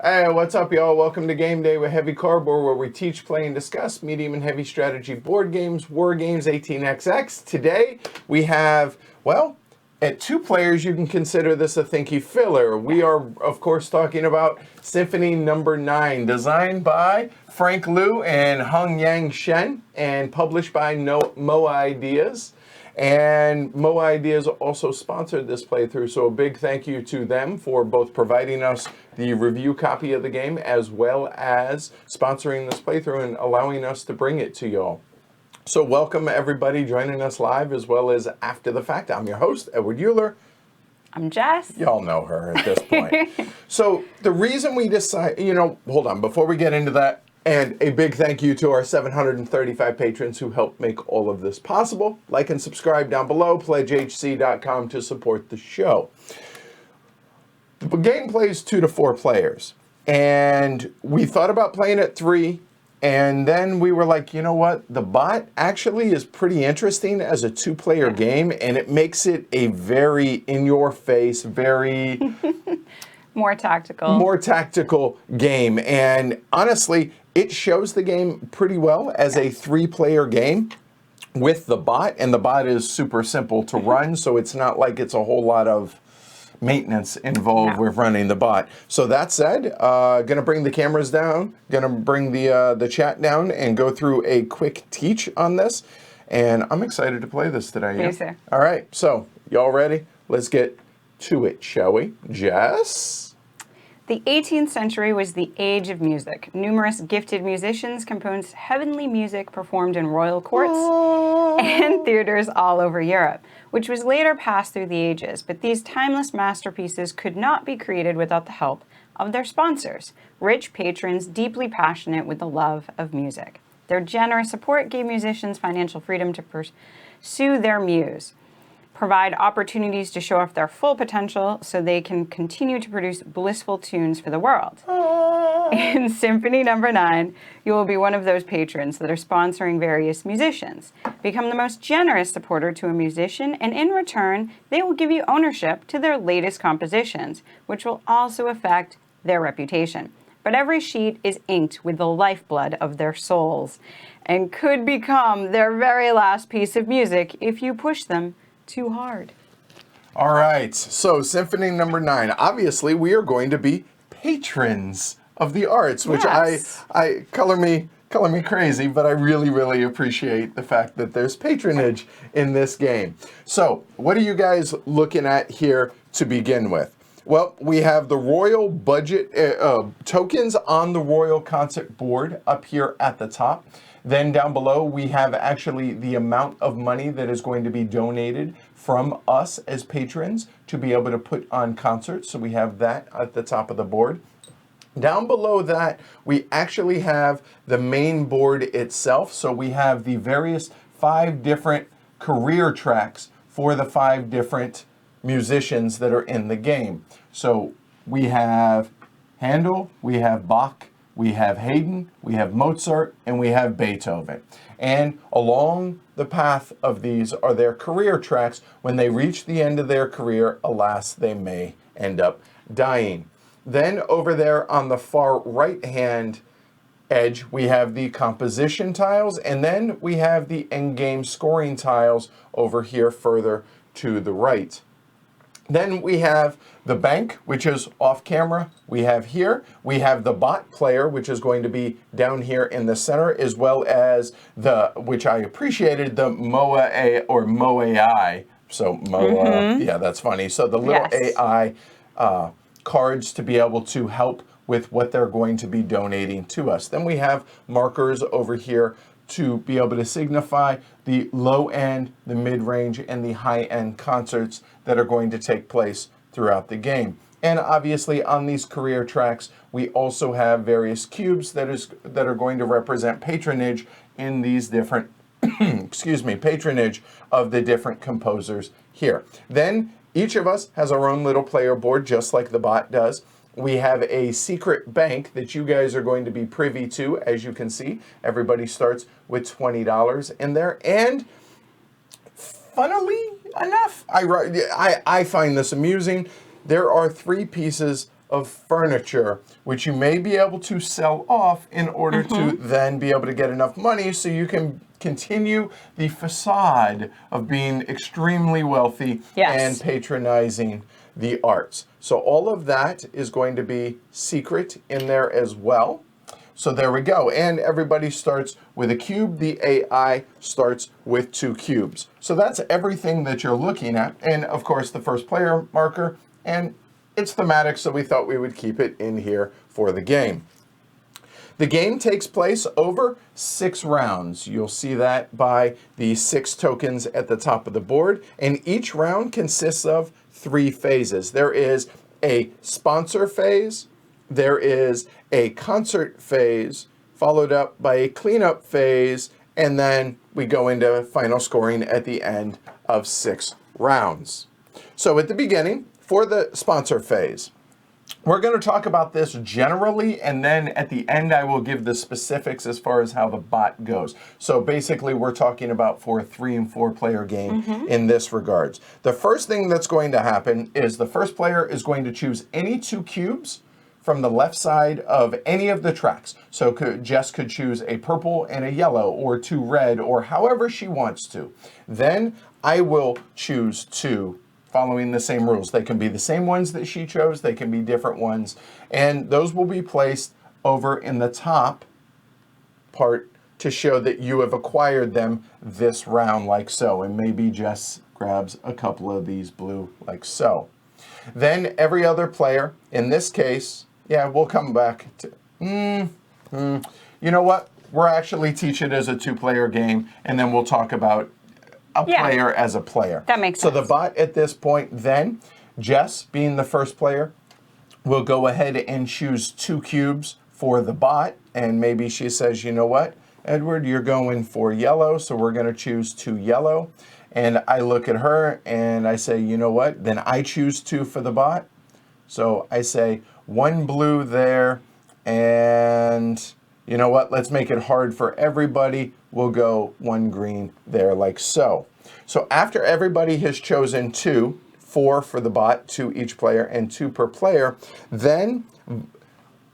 Hey, what's up, y'all? Welcome to Game Day with Heavy Cardboard, where we teach, play, and discuss medium and heavy strategy board games, war games, 18xx. Today, we have, well, at 2 players, you can consider this a thinky filler. We are, of course, talking about Symphony No.9, designed by Frank Liu and Hung Yang Shen, and published by Mo Ideas. And Mo Ideas also sponsored this playthrough, so a big thank you to them for both providing us the review copy of the game as well as sponsoring this playthrough and allowing us to bring it to y'all. So welcome everybody joining us live as well as after the fact. I'm your host, Edward Euler. I'm Jess. Y'all know her at this point. So the reason we decided, hold on, before we get into that, and a big thank you to our 735 patrons who helped make all of this possible. Like and subscribe down below, pledgehc.com to support the show. The game plays 2 to 4 players, and we thought about playing at 3, and then we were like, you know what? The bot actually is pretty interesting as a 2-player game, and it makes it a very in-your-face, very... More tactical game. And honestly, it shows the game pretty well as a 3-player game with the bot. And the bot is super simple to run, so it's not like it's a whole lot of maintenance involved with running the bot. So that said, gonna bring the cameras down, gonna bring the chat down and go through a quick teach on this. And I'm excited to play this today. Me too. All right, so y'all ready? Let's get to it, shall we? Jess? The 18th century was the age of music. Numerous gifted musicians composed heavenly music performed in royal courts and theaters all over Europe, which was later passed through the ages. But these timeless masterpieces could not be created without the help of their sponsors, rich patrons deeply passionate with the love of music. Their generous support gave musicians financial freedom to pursue their muse, provide opportunities to show off their full potential so they can continue to produce blissful tunes for the world. In Symphony No.9, you will be one of those patrons that are sponsoring various musicians. Become the most generous supporter to a musician, and in return, they will give you ownership to their latest compositions, which will also affect their reputation. But every sheet is inked with the lifeblood of their souls and could become their very last piece of music if you push them too hard. All right, so Symphony No.9. Obviously, we are going to be patrons of the arts, which I color me crazy, but I really appreciate the fact that there's patronage in this game. So, what are you guys looking at here to begin with? Well, we have the royal budget tokens on the royal concert board up here at the top. Then down below, we have actually the amount of money that is going to be donated from us as patrons to be able to put on concerts. So we have that at the top of the board. Down below that, we actually have the main board itself. So we have the various 5 different career tracks for the 5 different musicians that are in the game. So we have Handel, we have Bach, we have Haydn, we have Mozart, and we have Beethoven. And along the path of these are their career tracks. When they reach the end of their career, alas, they may end up dying. Then over there on the far right-hand edge, we have the composition tiles, and then we have the endgame scoring tiles over here further to the right. Then we have the bank, which is off camera. We have here, we have the bot player, which is going to be down here in the center, as well as the, which I appreciated, the MOA or MOAI. So MOA, yeah, that's funny. So the little AI cards to be able to help with what they're going to be donating to us. Then we have markers over here to be able to signify the low end, the mid-range, and the high-end concerts that are going to take place throughout the game. And obviously on these career tracks, we also have various cubes that are going to represent patronage in these different, patronage of the different composers here. Then each of us has our own little player board, just like the bot does. We have a secret bank that you guys are going to be privy to. As you can see, everybody starts with $20 in there. And funnily enough, I find this amusing. There are 3 pieces of furniture, which you may be able to sell off in order to then be able to get enough money so you can continue the facade of being extremely wealthy and patronizing the arts. So all of that is going to be secret in there as well. So there we go. And everybody starts with a cube. The AI starts with 2 cubes. So that's everything that you're looking at. And of course, the first player marker. And it's thematic, so we thought we would keep it in here for the game. The game takes place over 6 rounds. You'll see that by the 6 tokens at the top of the board. And each round consists of 3 phases. There is a sponsor phase. There is a concert phase, followed up by a cleanup phase, and then we go into final scoring at the end of 6 rounds. So at the beginning, for the sponsor phase, we're going to talk about this generally, and then at the end I will give the specifics as far as how the bot goes. So basically we're talking about for a 3 and 4 player game in this regards. The first thing that's going to happen is the first player is going to choose any 2 cubes from the left side of any of the tracks. So Jess could choose a purple and a yellow, or 2 red, or however she wants to. Then I will choose 2 following the same rules. They can be the same ones that she chose, they can be different ones, and those will be placed over in the top part to show that you have acquired them this round, like so. And maybe Jess grabs a couple of these blue, like so. Then every other player, in this case, yeah, we'll come back to, you know what? We're actually teach it as a 2-player game, and then we'll talk about a player as a player. That makes sense. So the bot at this point then, Jess being the first player, will go ahead and choose 2 cubes for the bot, and maybe she says, you know what, Edward, you're going for yellow, so we're going to choose 2 yellow. And I look at her and I say, you know what, then I choose 2 for the bot. So I say 1 blue there, and you know what, let's make it hard for everybody. We'll go 1 green there, like so. So after everybody has chosen 2, 4 for the bot, 2 each player, and 2 per player, then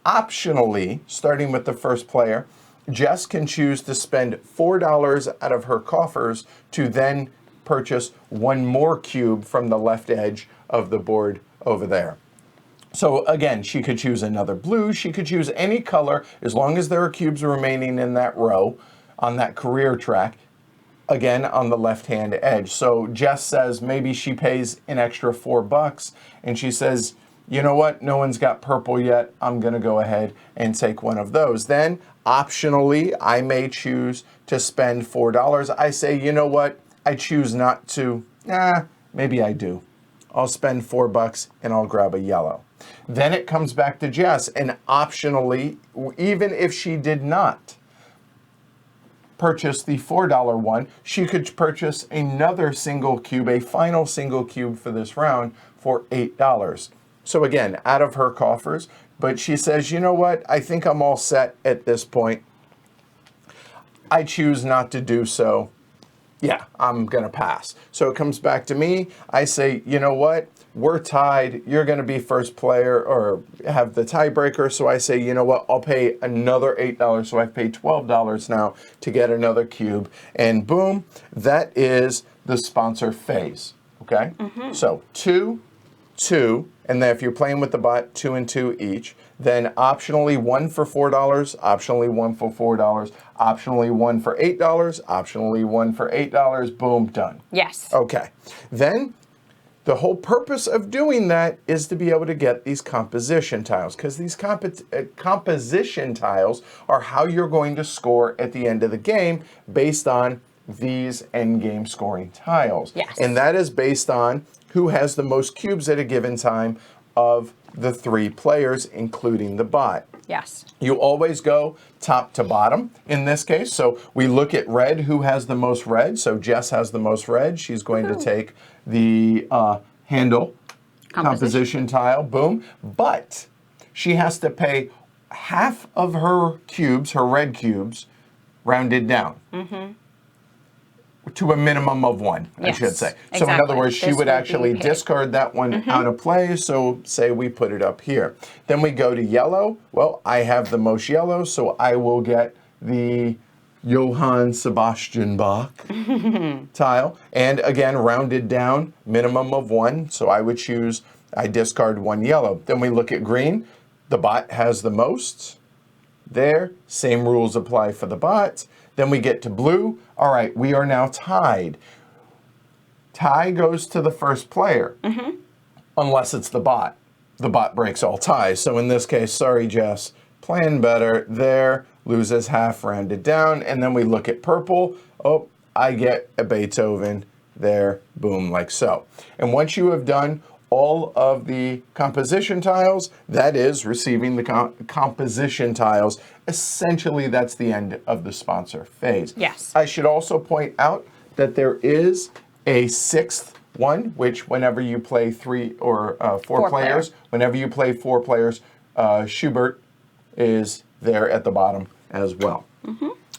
optionally, starting with the first player, Jess can choose to spend $4 out of her coffers to then purchase 1 more cube from the left edge of the board over there. So again, she could choose another blue, she could choose any color, as long as there are cubes remaining in that row on that career track, again, on the left-hand edge. So Jess says maybe she pays an extra $4, and she says, you know what, no one's got purple yet, I'm gonna go ahead and take 1 of those. Then, optionally, I may choose to spend $4. I say, you know what, I choose not to, maybe I do. I'll spend $4 and I'll grab a yellow. Then it comes back to Jess, and optionally, even if she did not purchase the $4 one, she could purchase another single cube, a final single cube for this round for $8. So again, out of her coffers, but she says, you know what, I think I'm all set at this point. I choose not to do so. Yeah, I'm gonna pass. So it comes back to me. I say, you know what? We're tied. You're gonna be first player or have the tiebreaker. So I say, you know what? I'll pay another $8. So I've paid $12 now to get another cube. And boom, that is the sponsor phase. Okay? So 2, 2, and then if you're playing with the bot, 2 and 2 each. Then optionally 1 for $4, optionally 1 for $4, optionally 1 for $8, optionally 1 for $8, boom, done. Yes. Okay. Then the whole purpose of doing that is to be able to get these composition tiles, because these composition tiles are how you're going to score at the end of the game based on these end game scoring tiles. Yes. And that is based on who has the most cubes at a given time of the 3 players, including the bot. Yes. You always go top to bottom in this case. So we look at red, who has the most red. So Jess has the most red. She's going to take the handle composition tile, boom. But she has to pay half of her cubes, her red cubes, rounded down. to a minimum of one, I should say. So in other exactly. words, she This would would actually be paid. discard that one out of play. So say we put it up here. Then we go to yellow. Well, I have the most yellow, so I will get the Johann Sebastian Bach tile. And again, rounded down, minimum of one. So I would choose, I discard one yellow. Then we look at green. The bot has the most. There, same rules apply for the bot. Then we get to blue. All right, we are now tied. Tie goes to the first player, unless it's the bot. The bot breaks all ties. So in this case, sorry, Jess, playing better. There, loses half, rounded down. And then we look at purple. Oh, I get a Beethoven. There, boom, like so. And once you have done all of the composition tiles, that is receiving the composition tiles, essentially that's the end of the sponsor phase. Yes. I should also point out that there is a sixth one, which whenever you play three or four players, whenever you play four players, Schubert is there at the bottom as well.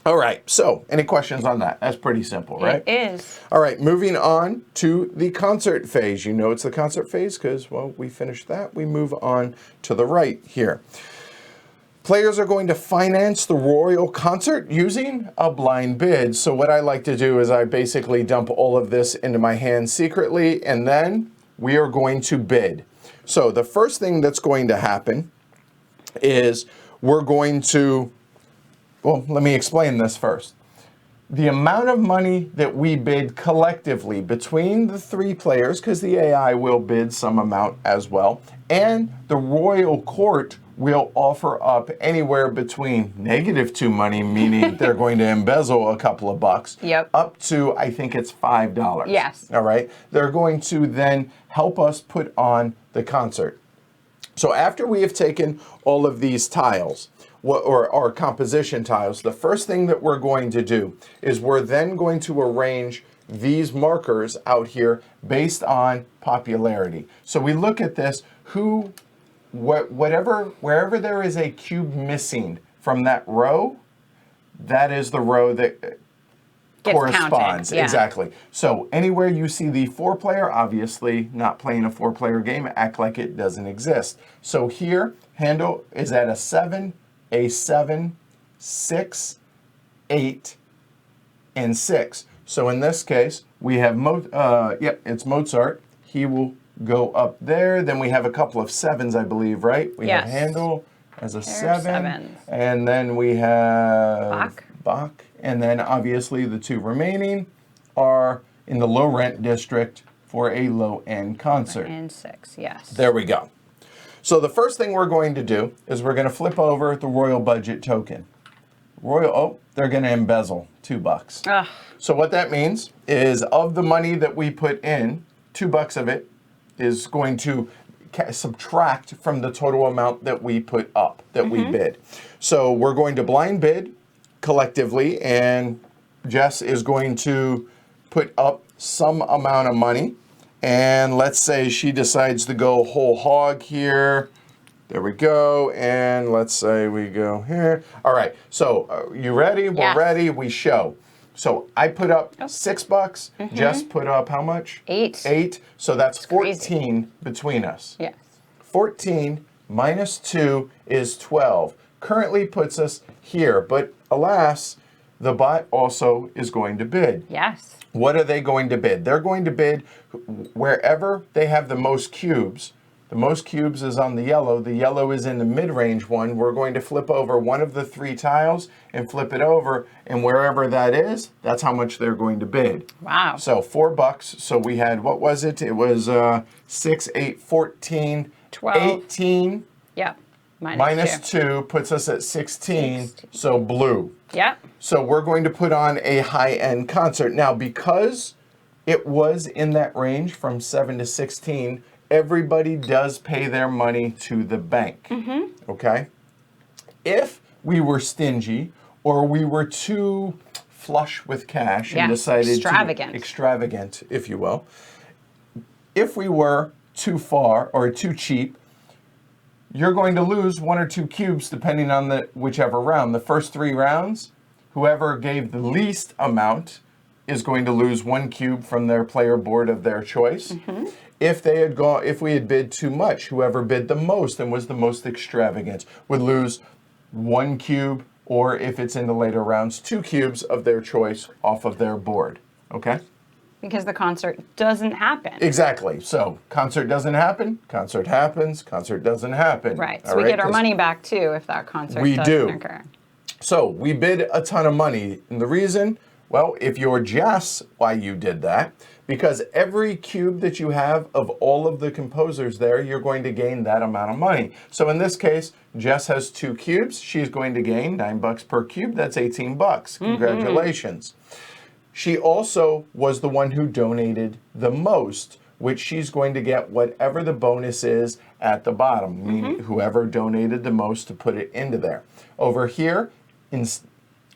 All right, so any questions on that? That's pretty simple, right? It is. All right, moving on to the concert phase. You know it's the concert phase because, well, we finished that. We move on to the right here. Players are going to finance the royal concert using a blind bid. So what I like to do is I basically dump all of this into my hand secretly, and then we are going to bid. So the first thing that's going to happen is we're going to, well, let me explain this first. The amount of money that we bid collectively between the three players, because the AI will bid some amount as well, and the royal court will offer up anywhere between -2 money, meaning they're going to embezzle a couple of bucks, up to, I think it's $5. Yes. All right. They're going to then help us put on the concert. So after we have taken all of these tiles, or our composition tiles, the first thing that we're going to do is we're then going to arrange these markers out here based on popularity. So we look at this, wherever there is a cube missing from that row, that is the row that corresponds. Exactly. So anywhere you see the 4-player, obviously not playing a 4-player game, act like it doesn't exist. So here, handle is at a 7, 6, 8, and 6. So in this case, we have, it's Mozart. He will go up there. Then we have a couple of 7s, I believe, right? We have Handel as a 7. And then we have Bach. And then obviously the 2 remaining are in the low rent district for a low-end concert. And 6, yes. There we go. So the first thing we're going to do is we're going to flip over the royal budget token. They're going to embezzle $2. So what that means is of the money that we put in, $2 of it is going to subtract from the total amount that we put up, that we bid. So we're going to blind bid collectively, and Jess is going to put up some amount of money. And let's say she decides to go whole hog here. There we go. And let's say we go here. All right. So you ready? We're ready. We show. So I put up $6. Jess put up how much? 8. 8. So that's 14 between us. Yes. 14 minus 2 is 12. Currently puts us here. But alas, the bot also is going to bid. Yes. What are they going to bid? They're going to bid wherever they have the most cubes. The most cubes is on the yellow. The yellow is in the mid-range one. We're going to flip over one of the 3 tiles and flip it over. And wherever that is, that's how much they're going to bid. Wow. So $4. So we had, what was it? It was 6, 8, 14, 12. 18. Yep. Minus 2 puts us at 16. So blue. Yep. So we're going to put on a high-end concert. Now, because it was in that range from 7 to 16, everybody does pay their money to the bank. Okay? If we were stingy or we were too flush with cash and decided extravagant, if you will, if we were too far or too cheap, you're going to lose 1 or 2 cubes depending on whichever round. The first 3 rounds, whoever gave the least amount is going to lose 1 cube from their player board of their choice. If we had bid too much, whoever bid the most and was the most extravagant would lose 1 cube, or if it's in the later rounds, 2 cubes of their choice off of their board. Okay? Because the concert doesn't happen. Exactly. So concert doesn't happen, concert happens, concert doesn't happen. Right. So we get our money back too if that concert doesn't occur. So we bid a ton of money. And the reason, well, if you're Jess, why you did that, because every cube that you have of all of the composers there, you're going to gain that amount of money. So in this case, Jess has 2 cubes. She's going to gain $9 per cube. That's $18. Congratulations. She also was the one who donated the most, which she's going to get whatever the bonus is at the bottom, meaning whoever donated the most to put it into there. Over here,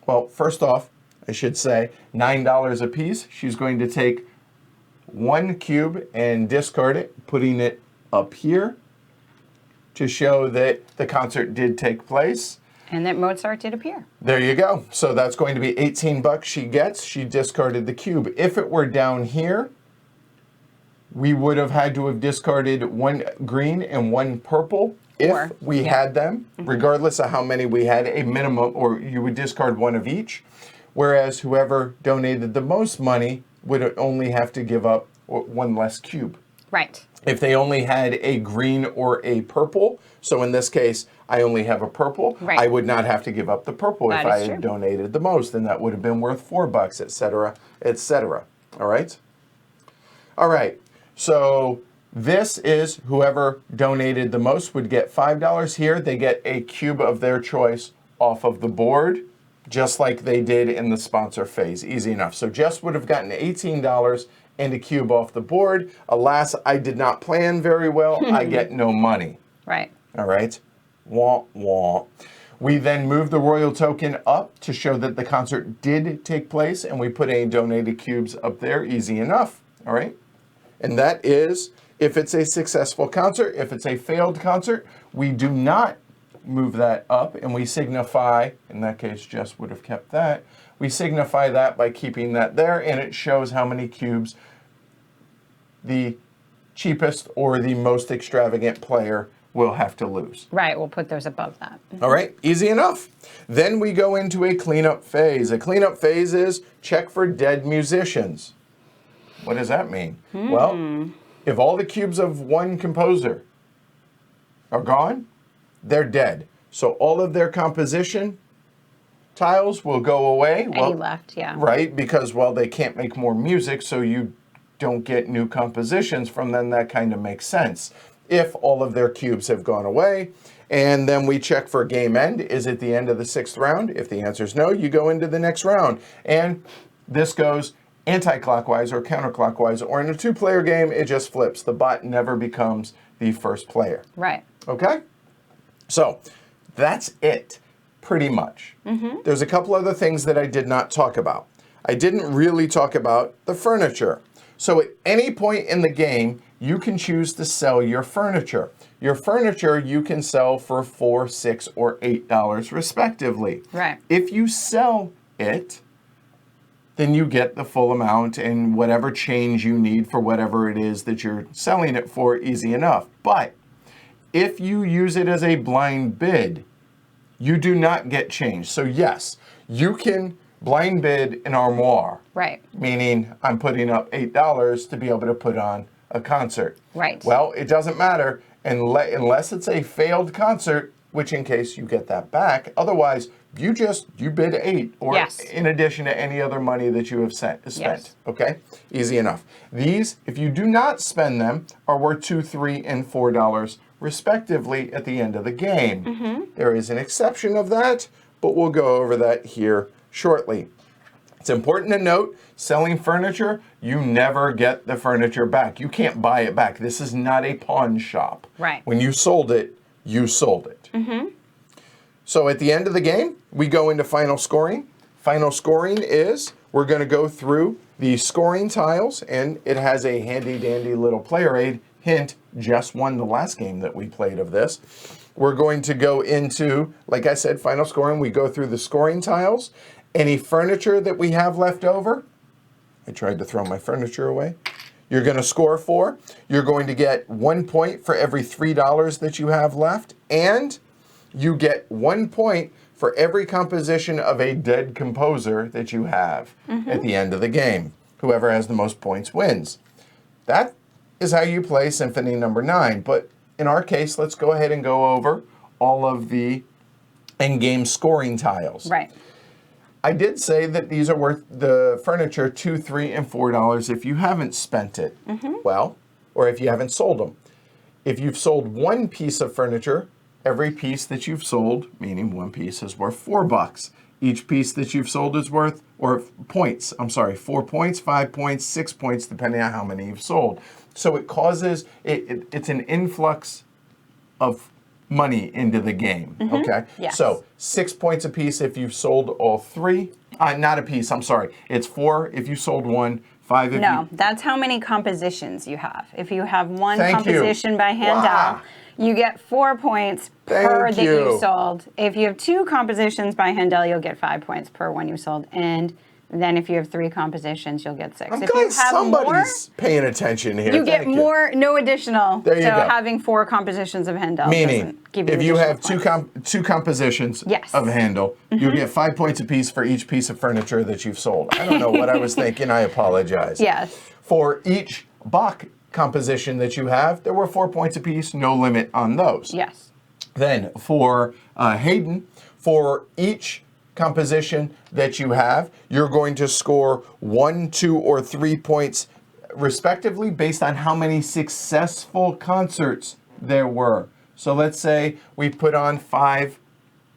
well, first off, I should say $9 a piece. She's going to take 1 cube and discard it, putting it up here to show that the concert did take place. And that Mozart did appear. There you go. So that's going to be $18 she gets. She discarded the cube. If it were down here, we would have had to have discarded 1 green and 1 purple if we had them, regardless of how many we had, a minimum, or you would discard 1 of each. Whereas whoever donated the most money would only have to give up 1 less cube. Right. If they only had a green or a purple, so in this case, I only have a purple, I would not have to give up the purple if I had donated the most, and that would have been worth $4, etc., etc. All right? All right, so this is whoever donated the most would get $5 here. They get a cube of their choice off of the board, just like they did in the sponsor phase. Easy enough. So Jess would have gotten $18 and a cube off the board. Alas, I did not plan very well. I get no money. Right. All right. Wah, wah. We then move the royal token up to show that the concert did take place, and we put any donated cubes up there. Easy enough. All right. And that is if it's a successful concert. If it's a failed concert, we do not move that up, and we signify, in that case, Jess would have kept that. We signify that by keeping that there, and it shows how many cubes the cheapest or the most extravagant player will have to lose. Right, we'll put those above that. All right, easy enough. Then we go into a cleanup phase. A cleanup phase is check for dead musicians. What does that mean? Well, if all the cubes of 1 composer are gone, they're dead. So all of their composition tiles will go away. Any left, yeah. Right, because, well, they can't make more music, so you don't get new compositions from them. That kind of makes sense. If all of their cubes have gone away, and then we check for game end. Is it the end of the 6th round? If the answer is no, you go into the next round. And this goes anti-clockwise or counterclockwise, or in a 2-player game, it just flips. The bot never becomes the first player. Right. Okay? So that's it, pretty much. There's a couple other things that I did not talk about. I didn't really talk about the furniture. So at any point in the game, you can choose to sell your furniture. Your furniture you can sell for $4, $6, or $8 respectively. Right. If you sell it, then you get the full amount and whatever change you need for whatever it is that you're selling it for, easy enough. But if you use it as a blind bid, you do not get change. So yes, you can blind bid an armoire. Right. Meaning I'm putting up $8 to be able to put on a concert. Right. Well, it doesn't matter unless it's a failed concert, which in case you get that back. Otherwise, you bid 8 or in addition to any other money that you have spent. Yes. Okay? Easy enough. These, if you do not spend them, are worth $2, $3, and $4 respectively at the end of the game. There is an exception of that, but we'll go over that here shortly. It's important to note, selling furniture, you never get the furniture back. You can't buy it back. This is not a pawn shop. Right. When you sold it, you sold it. So at the end of the game, we go into final scoring. Final scoring is, we're going to go through the scoring tiles, and it has a handy-dandy little player aid. Hint, Jess won the last game that we played of this. We're going to go into, like I said, final scoring. We go through the scoring tiles. Any furniture that we have left over, I tried to throw my furniture away. You're going to score 4. You're going to get 1 point for every $3 that you have left. And you get 1 point for every composition of a dead composer that you have at the end of the game. Whoever has the most points wins. That is how you play Symphony No. 9. But in our case, let's go ahead and go over all of the end-game scoring tiles. Right. I did say that these are worth the furniture $2, $3, and $4 if you haven't spent it. Well, or if you haven't sold them. If you've sold one piece of furniture, every piece that you've sold, meaning one piece, is worth $4. Each piece that you've sold is worth, or points, I'm sorry, 4 points, 5 points, 6 points, depending on how many you've sold. So it causes, it's an influx of money into the game, okay? Yes. So 6 points a piece if you've sold all 3. Not a piece, I'm sorry. It's 4 if you sold 1, 5 if No, that's how many compositions you have. If you have one Thank you. composition by Handel, Wow. you get 4 points per Thank that you you. sold. If you have 2 compositions by Handel, you'll get 5 points per one you sold. And then if you have 3 compositions, you'll get 6. I'm If you glad have somebody's paying attention here. you get Thank more, no additional. There you so go. having 4 compositions of Handel Meaning, doesn't give you if you additional have points. two compositions Yes. of Handel, you get 5 points apiece for each piece of furniture that you've sold. I don't know what I was thinking. I apologize. Yes. For each Bach composition that you have, there were 4 points apiece, no limit on those. Yes. Then for Haydn, for each composition that you have, you're going to score 1, 2, or 3 points respectively based on how many successful concerts there were. So let's say we put on 5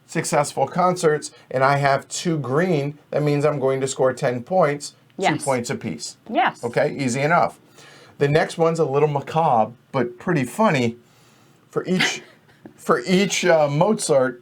successful concerts and I have 2 green, that means I'm going to score 10 points, 2 Yes. points apiece. Yes. Okay, easy enough. The next one's a little macabre, but pretty funny. For each Mozart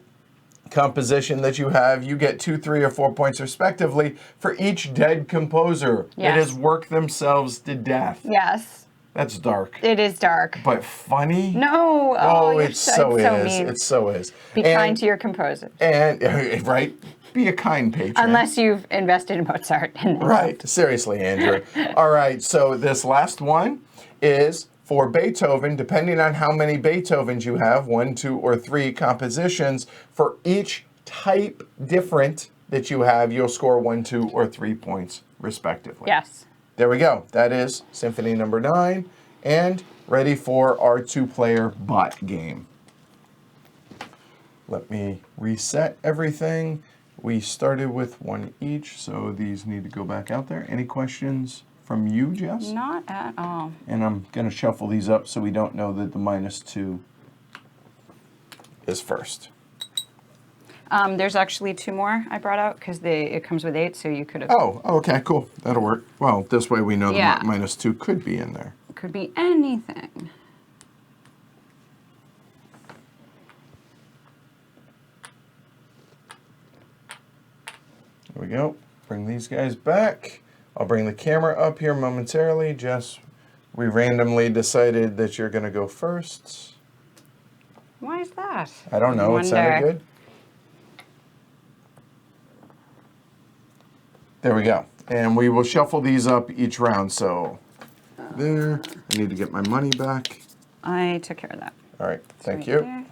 composition that you have, you get 2, 3, or 4 points respectively for each dead composer that Yes. has worked themselves to death. Yes. That's dark. It is dark. But funny? No. Oh, you're it so it's is. mean. It so is. Be kind to your composers. And right, be a kind patron. Unless you've invested in Mozart. And then Right. Seriously, Andrew. All right. So this last one is for Beethoven, depending on how many Beethovens you have, 1, 2, or 3 compositions, for each type different that you have, you'll score 1, 2, or 3 points respectively. Yes. There we go. That is Symphony No. 9 and ready for our 2-player bot game. Let me reset everything. We started with 1 each, so these need to go back out there. Any questions from you, Jess? Not at all. And I'm going to shuffle these up so we don't know that the -2 is first. There's actually 2 more I brought out because it comes with 8, so you could have. Oh, okay, cool. That'll work. Well, this way we know Yeah. the -2 could be in there. It could be anything. There we go. Bring these guys back. I'll bring the camera up here momentarily. Jess, we randomly decided that you're going to go first. Why is that? I don't know. It sounded Wonder. good. There we go. And we will shuffle these up each round. So there. I need to get my money back. I took care of that. All right. Thank Right you. there.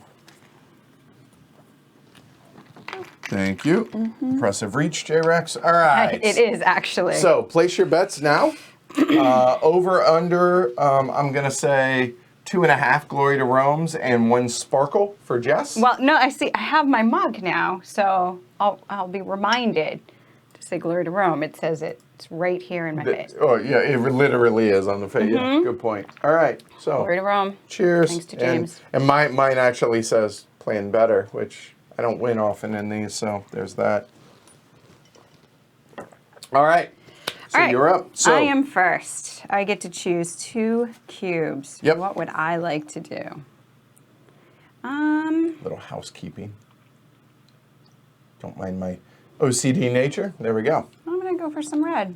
Thank you. Impressive reach, J-Rex. All right. It is actually. So place your bets now. Over, under, I'm going to say 2.5 Glory to Rome's and 1 Sparkle for Jess. Well, no, I see. I have my mug now, so I'll be reminded to say "Glory to Rome." It says it's right here in my face. Oh, yeah, it literally is on the face. Yeah, good point. All right. So Glory to Rome. cheers. Thanks to James. And mine actually says playing better, which I don't win often in these, so there's that. All right. So All right. you're up. So I am first. I get to choose 2 cubes. Yep. What would I like to do? little housekeeping. Don't mind my OCD nature. There we go. I'm gonna go for some red.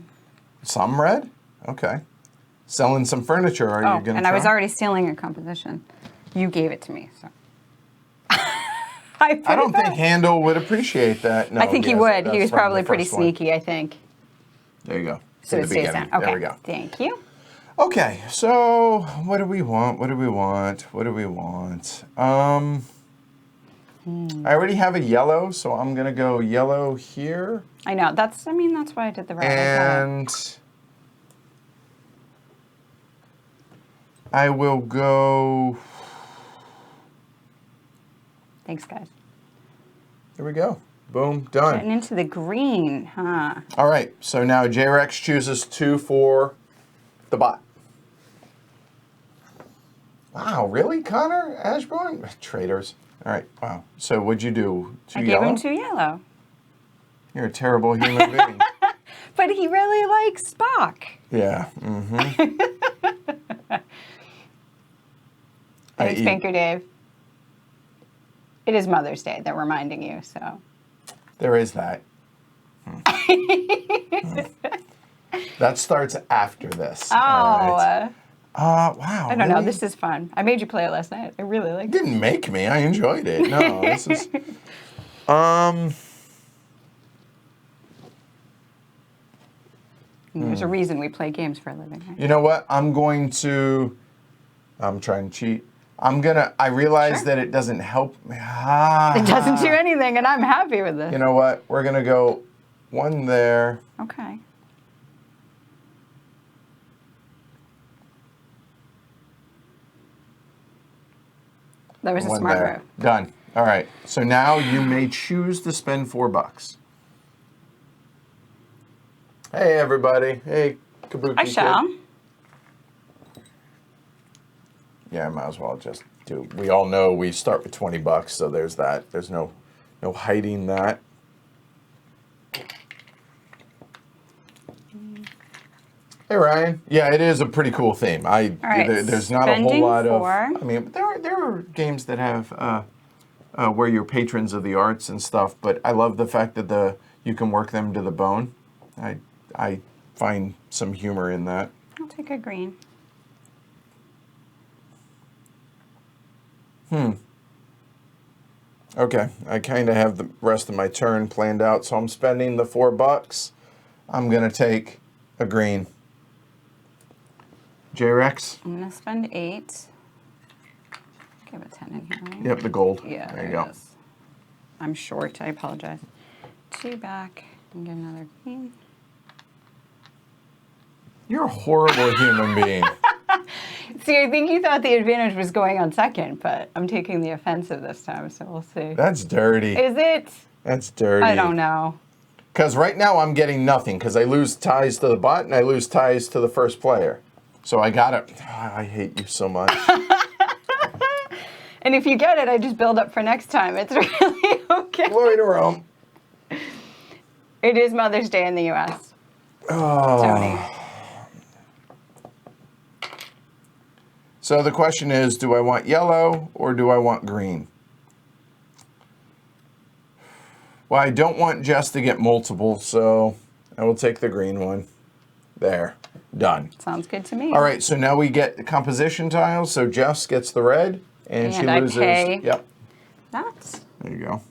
Some red? Okay. Selling some furniture, are you going to and try? I was already stealing a composition. You gave it to me, so. I don't think Handel would appreciate that. No, I think he yes, would. He that's was from probably the pretty first one. sneaky, I think. There you go. So in it the stays beginning. down. Okay. There we go. Thank you. Okay, so what do we want? What do we want? What do we want? I already have a yellow, so I'm gonna go yellow here. I know. That's why I did the red. And I will go. Thanks, guys. There we go. Boom, done. Getting into the green, huh? All right, so now J-Rex chooses 2 for the bot. Wow, really, Connor? Ashbourne? Traitors. All right, wow. So what'd you do? 2 I yellow? gave him 2 yellow. You're a terrible human being. But he really likes Spock. Yeah, mm-hmm. Thanks, Pinker Dave. It is Mother's Day. They're reminding you, so. There is that. That starts after this. Oh. All right. Wow. I don't know. This is fun. I made you play it last night. I really liked it. Didn't make me. I enjoyed it. No, this is. There's a reason we play games for a living, right? You know what? I'm trying to cheat. I realize that it doesn't help me. It doesn't do anything, and I'm happy with this. You know what? We're going to go 1 there. Okay. That was a 1 smart there. move. Done. All right. So now you may choose to spend $4. Hey, everybody. Hey, Kabuki I shall. Kid. Yeah, I might as well just do. We all know we start with $20, so there's that. There's no hiding that. Hey, Ryan. Yeah, it is a pretty cool theme. All right, There's not a whole lot of. 4. I mean, there are games that have where you're patrons of the arts and stuff, but I love the fact that you can work them to the bone. I find some humor in that. I'll take a green. Okay, I kind of have the rest of my turn planned out, so I'm spending the $4. I'm gonna take a green. J-Rex? I'm going to spend 8. Give a 10 in here, right? Yep, the gold. Yeah, there you go. it is. I'm short. I apologize. 2 back and get another green. You're a horrible human being. See, I think you thought the advantage was going on second, but I'm taking the offensive this time, so we'll see. That's dirty. Is it? That's dirty. I don't know. Because right now I'm getting nothing, because I lose ties to the bot and I lose ties to the first player. So I got it. I hate you so much. And if you get it, I just build up for next time. It's really okay. Glory to Rome. It is Mother's Day in the U.S. Oh. Tony. So the question is, do I want yellow or do I want green? Well, I don't want Jess to get multiple, so I will take the green one. There. Done. Sounds good to me. All right, so now we get the composition tiles. So Jess gets the red, and she I loses. pay Yep. that. There you go.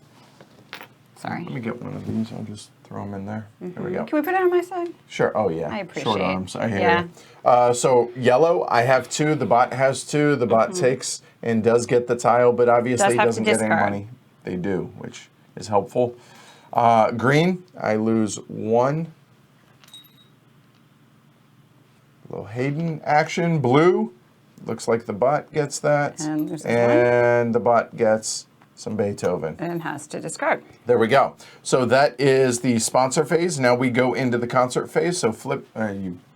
Sorry. Let me get one of these. I'll just throw them in there. There we go. Can we put it on my side? Sure. Oh, yeah. I appreciate Short it. arms. I hear Yeah. you. So yellow, I have 2. The bot has 2. The bot takes and does get the tile, but obviously Does have to doesn't get any discard. money. They do, which is helpful. Green, I lose 1. Little Hayden action. Blue, looks like the bot gets that. And loses and the bot gets some Beethoven. And has to discard. There we go. So that is the sponsor phase. Now we go into the concert phase. So flip,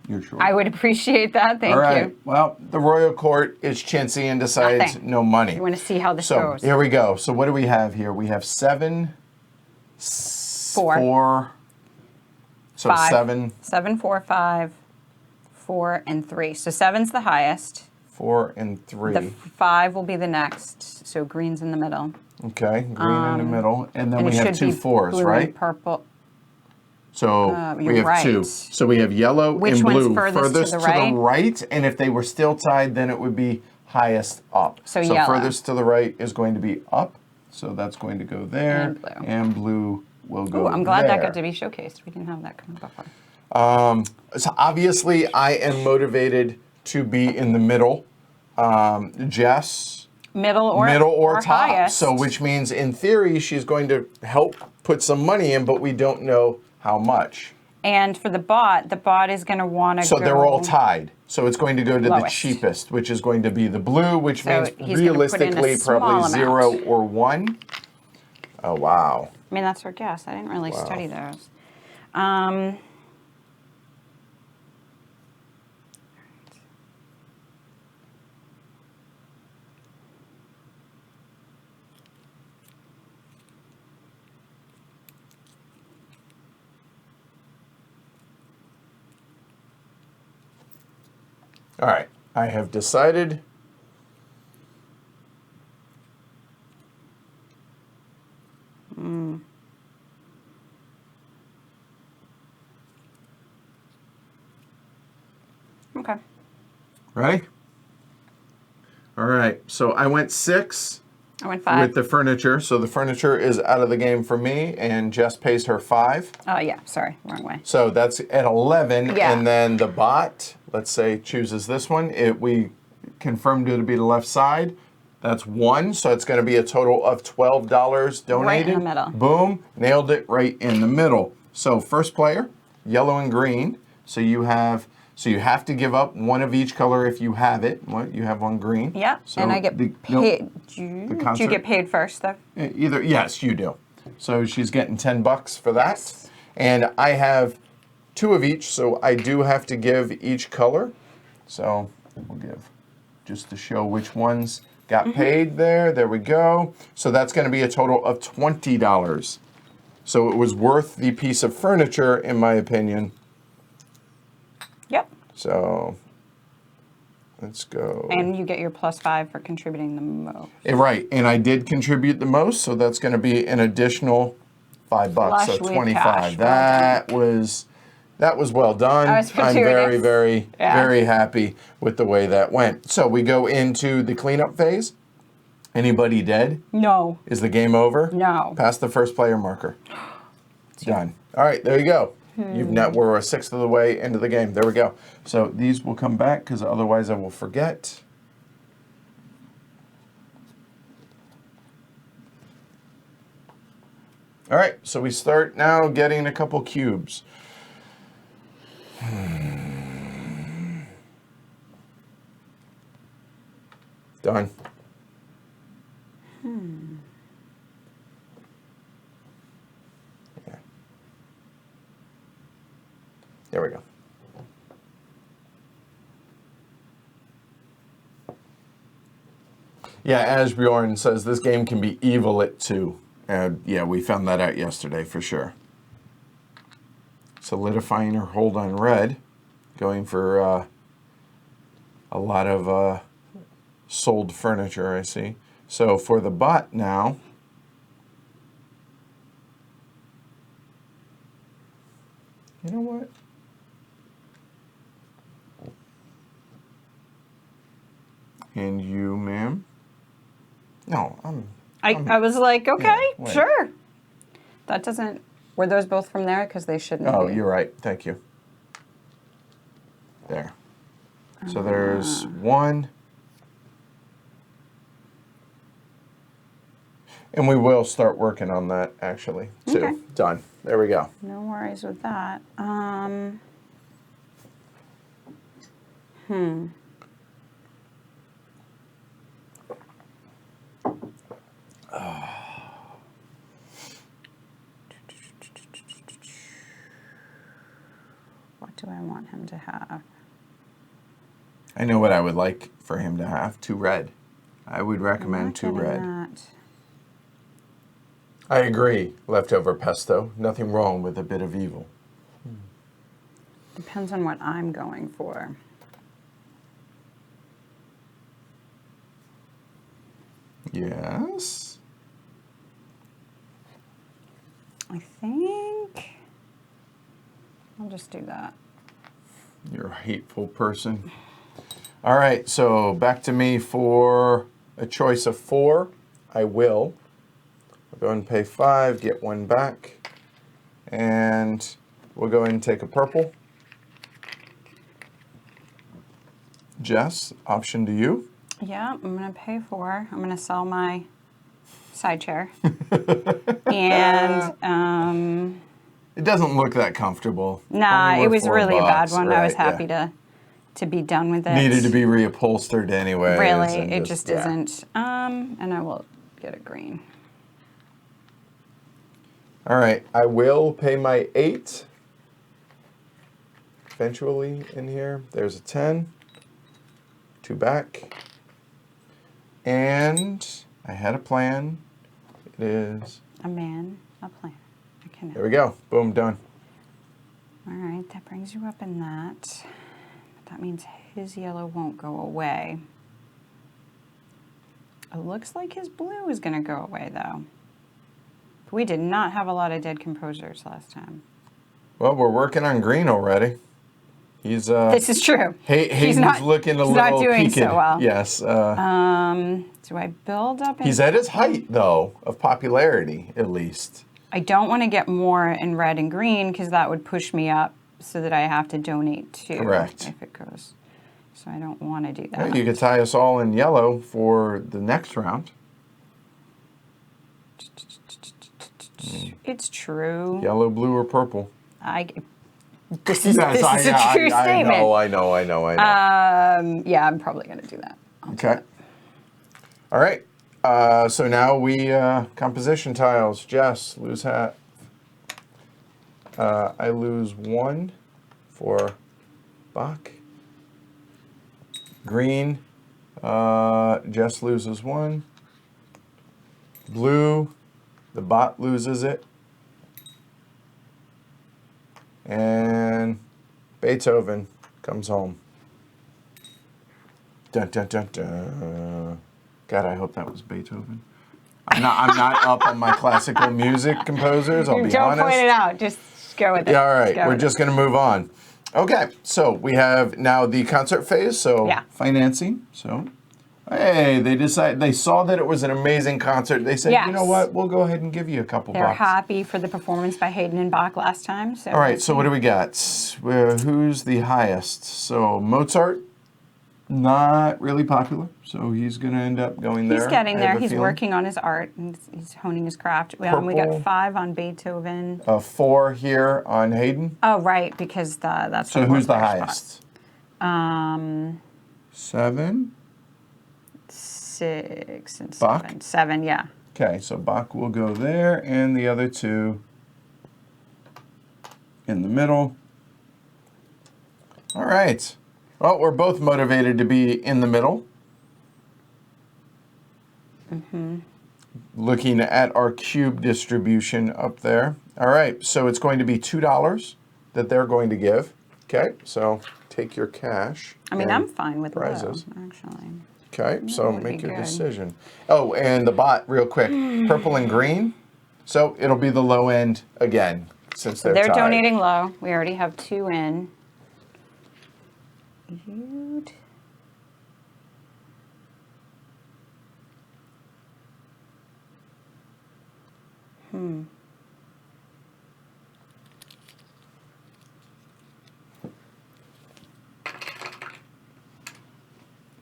you're short. I would appreciate that. Thank All right. you. Well, the royal court is chintzy and decides Nothing. no money. You want to see how this So goes. here we go. So what do we have here? We have 7, 4. So 5. 7, 7, 4, 5, 4, and 3. So 7's the highest. 4, and 3. The 5 will be the next. So green's in the middle. Okay, green in the middle, and then And we it have should 2 be 4s, blue right? and purple. So we you're have right. 2. So we have yellow Which and one's blue furthest to the right? right, and if they were still tied, then it would be highest up. So yellow. furthest to the right is going to be up. So that's going to go there, And blue. and blue will go Oh, I'm glad that there. got to be showcased. We didn't have that coming before. So obviously, I am motivated to be in the middle. Jess, Middle or top. highest. So which means, in theory, she's going to help put some money in, but we don't know how much. And for the bot is going to want to So go... they're all tied. So it's going to go to the lowest. cheapest, which is going to be the blue, which So means he's gonna put in a realistically small probably amount. 0 or 1. Oh, wow. I mean, that's our guess. I didn't really study those. All right. I have decided. Okay. Ready? All right. So I went 6 I went 5. with the furniture. So the furniture is out of the game for me, and Jess pays her 5. Oh, yeah. Sorry. Wrong way. So that's at 11. Yeah. And then the bot, let's say, chooses this one. We confirmed it to be the left side. That's 1. So it's going to be a total of $12 donated. Right in the middle. Boom. Nailed it right in the middle. So first player, yellow and green. So you have to give up one of each color if you have it. What? You have one green. Yeah. So and I get paid. nope, Do you concert. get paid first, though? Either, yes, you do. So she's getting $10 for that. Yes. And I have 2 of each, so I do have to give each color. So we'll give just to show which ones got paid there. There we go. So that's going to be a total of $20. So it was worth the piece of furniture, in my opinion. Yep. So let's go. And you get your +5 for contributing the most. Right, and I did contribute the most, so that's going to be an additional $5, Flush so with 25. cash. That was well done. I was I'm very, gratuitous. very, Yeah. very happy with the way that went. So we go into the cleanup phase. Anybody dead? No. Is the game over? No. Pass the first player marker. Done. All right, there you go. We're a sixth of the way into the game. There we go. So these will come back because otherwise I will forget. All right, so we start now getting a couple cubes. Done. Yeah. There we go. Yeah, Asbjorn says this game can be evil at 2. Yeah, we found that out yesterday for sure. Solidifying her hold on red. Going for a lot of sold furniture, I see. So for the bot now, you know what? And you, ma'am? No, I was like, okay, Yeah, wait. sure. That doesn't... Were those both from there? Because they shouldn't Oh, be. you're right. Thank you. There. So there's 1. And we will start working on that, actually, too. Okay. Done. There we go. No worries with that. What do I want him to have? I know what I would like for him to have. 2 red. I would recommend Not 2 getting red. that. I agree. Leftover pesto. Nothing wrong with a bit of evil. Depends on what I'm going for. Yes. I think I'll just do that. You're a hateful person. All right, so back to me for a choice of 4. I will. I'll go and pay 5, get 1 back. And we'll go ahead and take a purple. Jess, option to you. Yeah, I'm going to pay for. I'm going to sell my side chair. And it doesn't look that comfortable. Nah, Only it worth was really a bad $4, one. I was right, happy to be done with it. Needed to be reupholstered anyway. Really, it just isn't. And I will get a green. All right, I will pay my 8 eventually in here. There's a 10, 2 back, and I had a plan. It is A man, a plan. I can. There we go. Boom, done. All right, that brings you up in that. But that means his yellow won't go away. It looks like his blue is going to go away, though. We did not have a lot of dead composers last time. Well, we're working on green already. He's This is true. Hayden's looking a little not doing peaked. so well. Yes. Do I build up? He's at his height, though, of popularity, at least. I don't want to get more in red and green because that would push me up so that I have to donate too. Correct. If it goes. So I don't want to do that. Well, you could tie us all in yellow for the next round. It's true. Yellow, blue, or purple. This is a true statement. I know. Yeah, I'm probably going to do that. Okay. All right. So now we, composition tiles. Jess, lose hat. I lose 1 for Bach. Green, Jess loses 1. Blue, the bot loses it. And Beethoven comes home. Dun, dun, dun, dun. God, I hope that was Beethoven. I'm not up on my classical music composers, I'll be honest. Don't point it out, just go with it. Yeah, all right, we're just going to move on. Okay, so we have now the concert phase, so financing. So, hey, they saw that it was an amazing concert. They said, you know what, we'll go ahead and give you a couple bucks. They're happy for the performance by Haydn and Bach last time. So all right, so what do we got? Who's the highest? So Mozart, not really popular, so he's going to end up going there. He's getting there. He's working on his art, and he's honing his craft. We got 5 on Beethoven. 4 here on Haydn. Oh, right, because that's so who's the highest? 7. 6 and 7. Bach? 7, yeah. Okay, so Bach will go there, and the other 2 in the middle. All right. Well, we're both motivated to be in the middle. Mm-hmm. Looking at our cube distribution up there. All right, so it's going to be $2 that they're going to give. Okay, so take your cash. I mean, I'm fine with prizes. Low, actually. Okay, so make your decision. Oh, and the bot, real quick. Purple and green. So it'll be the low end again, since they're tied. Donating low. We already have 2 in.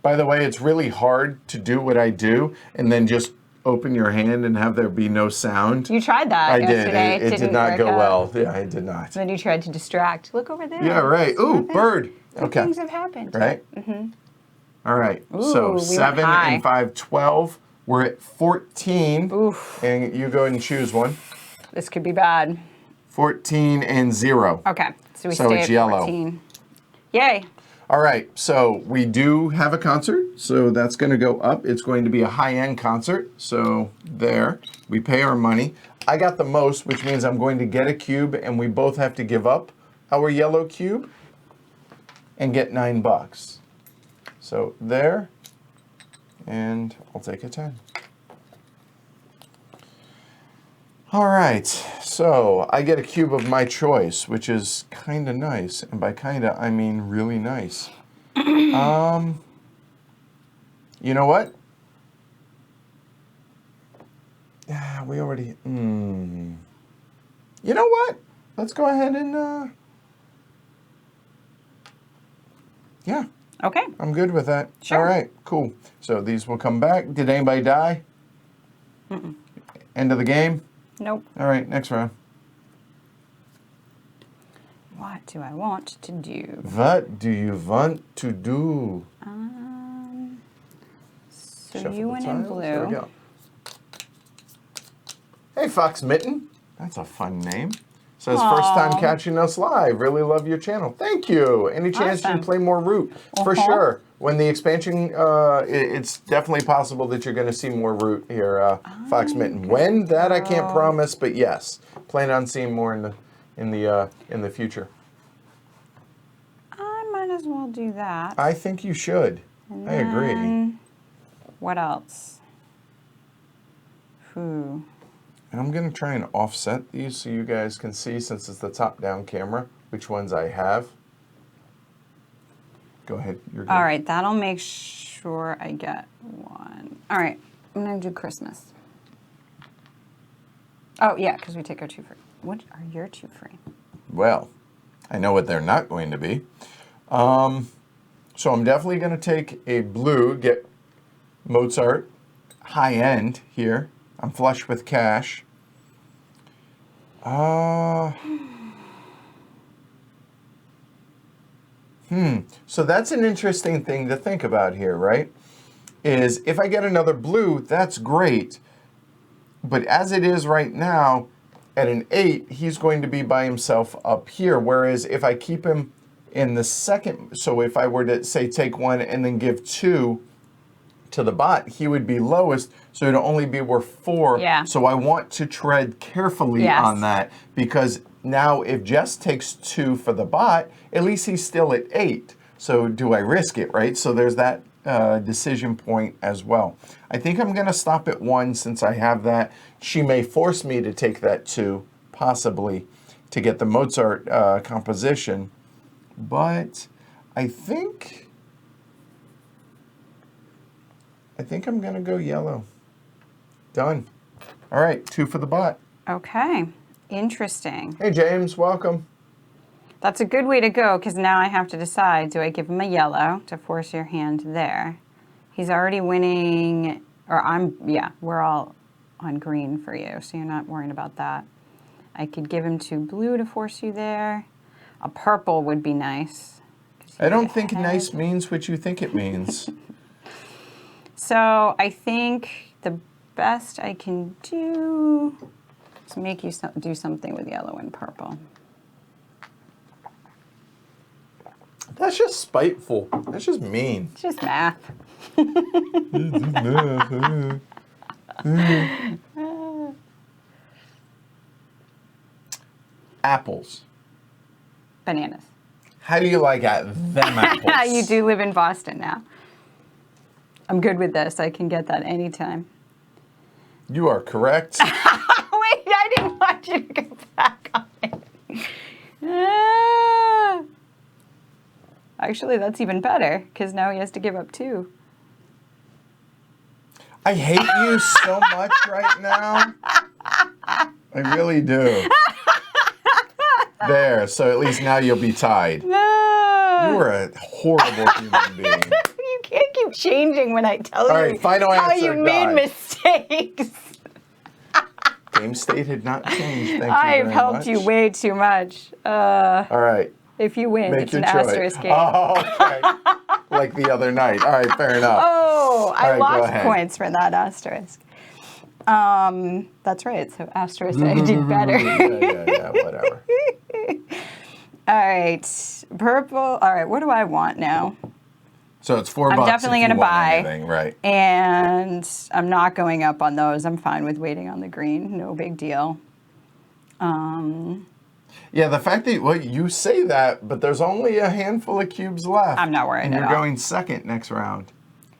By the way, it's really hard to do what I do and then just open your hand and have there be no sound. You tried that yesterday. It did not go well. Yeah, I did not. Then you tried to distract. Look over there. Yeah, right. Ooh, bird. Okay. Things have happened. Right? Mm-hmm. All right. Ooh, so 7 and 5, 12. We're at 14. Oof. And you go ahead and choose one. This could be bad. 14 and 0. Okay. So we So stay it's at yellow. 14. Yay. All right, so we do have a concert, so that's going to go up. It's going to be a high-end concert, so there. We pay our money. I got the most, which means I'm going to get a cube, and we both have to give up our yellow cube and get $9. So there, and I'll take a 10. All right, so I get a cube of my choice, which is kind of nice. And by kind of, I mean really nice. You know what? Yeah, we already, You know what? let's go ahead and, yeah. Okay. I'm good with that. Sure. All right, cool. So these will come back. Did anybody die? Mm-mm. End of the game? Nope. All right, next round. What do I want to do? What do you want to do? So Shuffle you the went in tiles. There we blue. go. Hey, Fox Mitten. That's a fun name. Says, first time Aw. catching us live. Really love your channel. Thank you. Any chance you Awesome. can play more Root? For sure. When the expansion, it's definitely possible that you're going to see more Root here, Fox Mitten. When? That I can't promise, but yes. Plan on seeing more in the future. I might as well do that. I think you should. And I agree. then, what else? Whew. And I'm going to try and offset these so you guys can see, since it's the top-down camera, which ones I have. Go ahead. You're good. All right, that'll make sure I get one. All right, I'm going to do Christmas. Oh, yeah, because we take our 2 free. What are your 2 free? Well, I know what they're not going to be. So I'm definitely going to take a blue, get Mozart, high-end here. I'm flush with cash. So that's an interesting thing to think about here, right? Is if I get another blue, that's great. But as it is right now, at an 8, he's going to be by himself up here. Whereas if I keep him in the second, so if I were to say take 1 and then give 2 to the bot, he would be lowest, so it'd only be worth 4. Yeah. So I want to tread carefully on that, because now if Jess takes 2 for the bot, at least he's still at 8. So do I risk it, right? So there's that decision point as well. I think I'm going to stop at 1 since I have that. She may force me to take that 2, possibly, to get the Mozart composition. But I think I'm going to go yellow. Done. All right, 2 for the bot. Okay, interesting. Hey, James, welcome. That's a good way to go, because now I have to decide, do I give him a yellow to force your hand there? He's already winning, or we're all on green for you, so you're not worrying about that. I could give him 2 blue to force you there. A purple would be nice. I don't think nice means what you think it means. So I think the best I can do is make you do something with yellow and purple. That's just spiteful. That's just mean. It's just math. Apples. Bananas. How do you like them apples? You do live in Boston now. I'm good with this. I can get that anytime. You are correct. Wait, I didn't want you to go back on it. Ah. Actually, that's even better, because now he has to give up 2. I hate you so much right now. I really do. There, so at least now you'll be tied. You are a horrible human being. You can't keep changing when I tell All right, you final how answer, you made die. mistakes. Game state had not changed. Thank you I've very helped much. you way too much. All right. If you win, Make it's your an choice. asterisk game. Oh, okay. Like the other night. All right, fair enough. Oh, I right, go lost ahead. points for that asterisk. That's right. So asterisk, I did better. yeah, whatever. All right, purple. All right, what do I want now? So it's $4 I'm definitely going to buy. Anything, right? And I'm not going up on those. I'm fine with waiting on the green. No big deal. Yeah, the fact that you say that, but there's only a handful of cubes left. I'm not worried and at you're all. going second next round.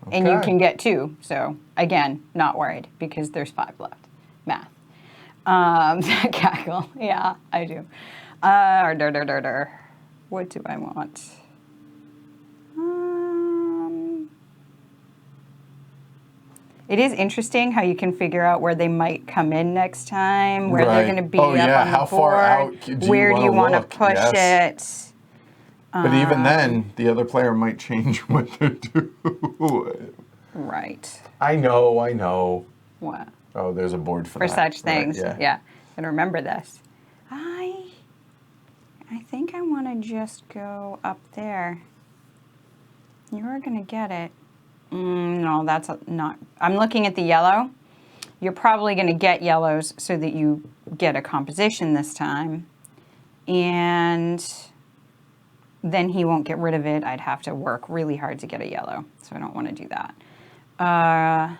Okay. And you can get 2. So again, not worried because there's 5 left. Math. Cackle. Yeah, I do. What do I want? It is interesting how you can figure out where they might come in next time, where they're Right. going to be Oh, up yeah, on the how board. far out do you where do you wanna want to look? push Yes. it? But even then, the other player might change what they're doing. Right. I know. What? Oh, there's a board for For that. such things. Right, Yeah. And remember this. I think I want to just go up there. You're going to get it. No, that's not. I'm looking at the yellow. You're probably going to get yellows so that you get a composition this time. And then he won't get rid of it. I'd have to work really hard to get a yellow. So I don't want to do that. I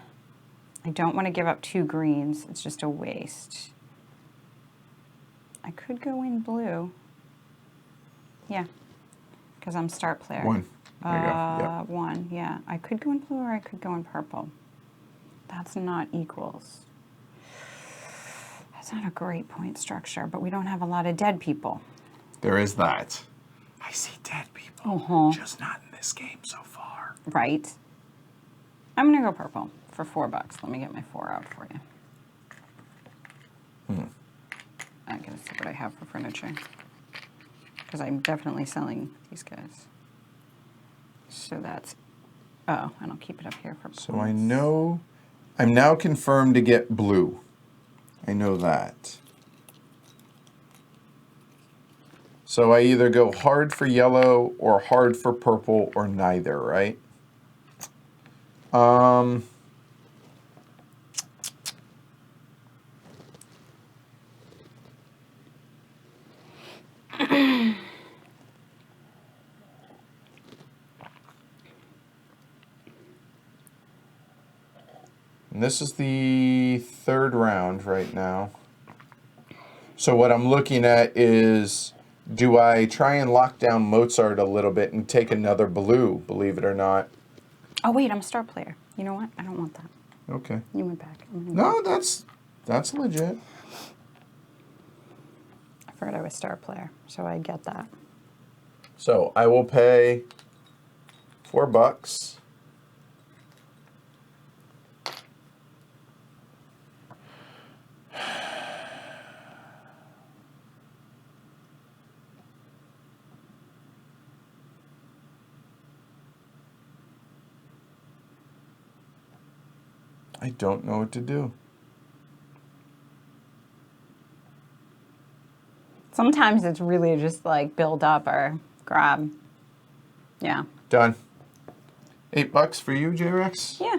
don't want to give up 2 greens. It's just a waste. I could go in blue. Yeah, because I'm start player. 1. There you go. Yep. 1, yeah. I could go in blue or I could go in purple. That's not equals. That's not a great point structure, but we don't have a lot of dead people. There is that. I see dead people, just not in this game so far. Right. I'm going to go purple for $4. Let me get my 4 out for you. I'm going to see what I have for furniture. Because I'm definitely selling these guys. So that's, and I'll keep it up here for points. So I know, I'm now confirmed to get blue. I know that. So I either go hard for yellow or hard for purple or neither, right? And this is the 3rd round right now. So what I'm looking at is, do I try and lock down Mozart a little bit and take another blue, believe it or not? Oh, wait, I'm a star player. You know what? I don't want that. Okay. You went back. No, that's legit. I forgot I was star player, so I get that. So I will pay $4. I don't know what to do. Sometimes it's really just like build up or grab. Yeah. Done. $8 for you, J-Rex? Yeah.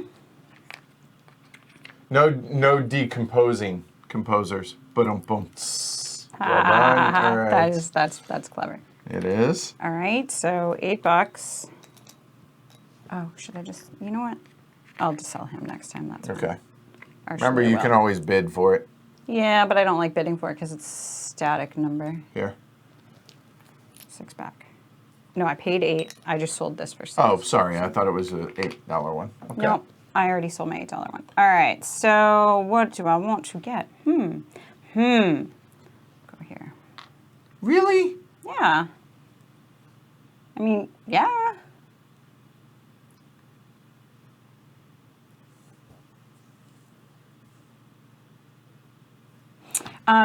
No decomposing composers. Boom. Well done. All right. That's clever. It is. All right, so $8. Oh, should I just, you know what? I'll just sell him next time, that's fine. Okay. Or Remember, should I you can always bid for it. Yeah, but I don't like bidding for it because it's static number. Here. 6 back. No, I paid 8. I just sold this for 6. Oh, sorry. I thought it was an $8 one. Okay. Nope, I already sold my $8 one. All right, so what do I want to get? Go here. Really? Yeah. I mean, yeah.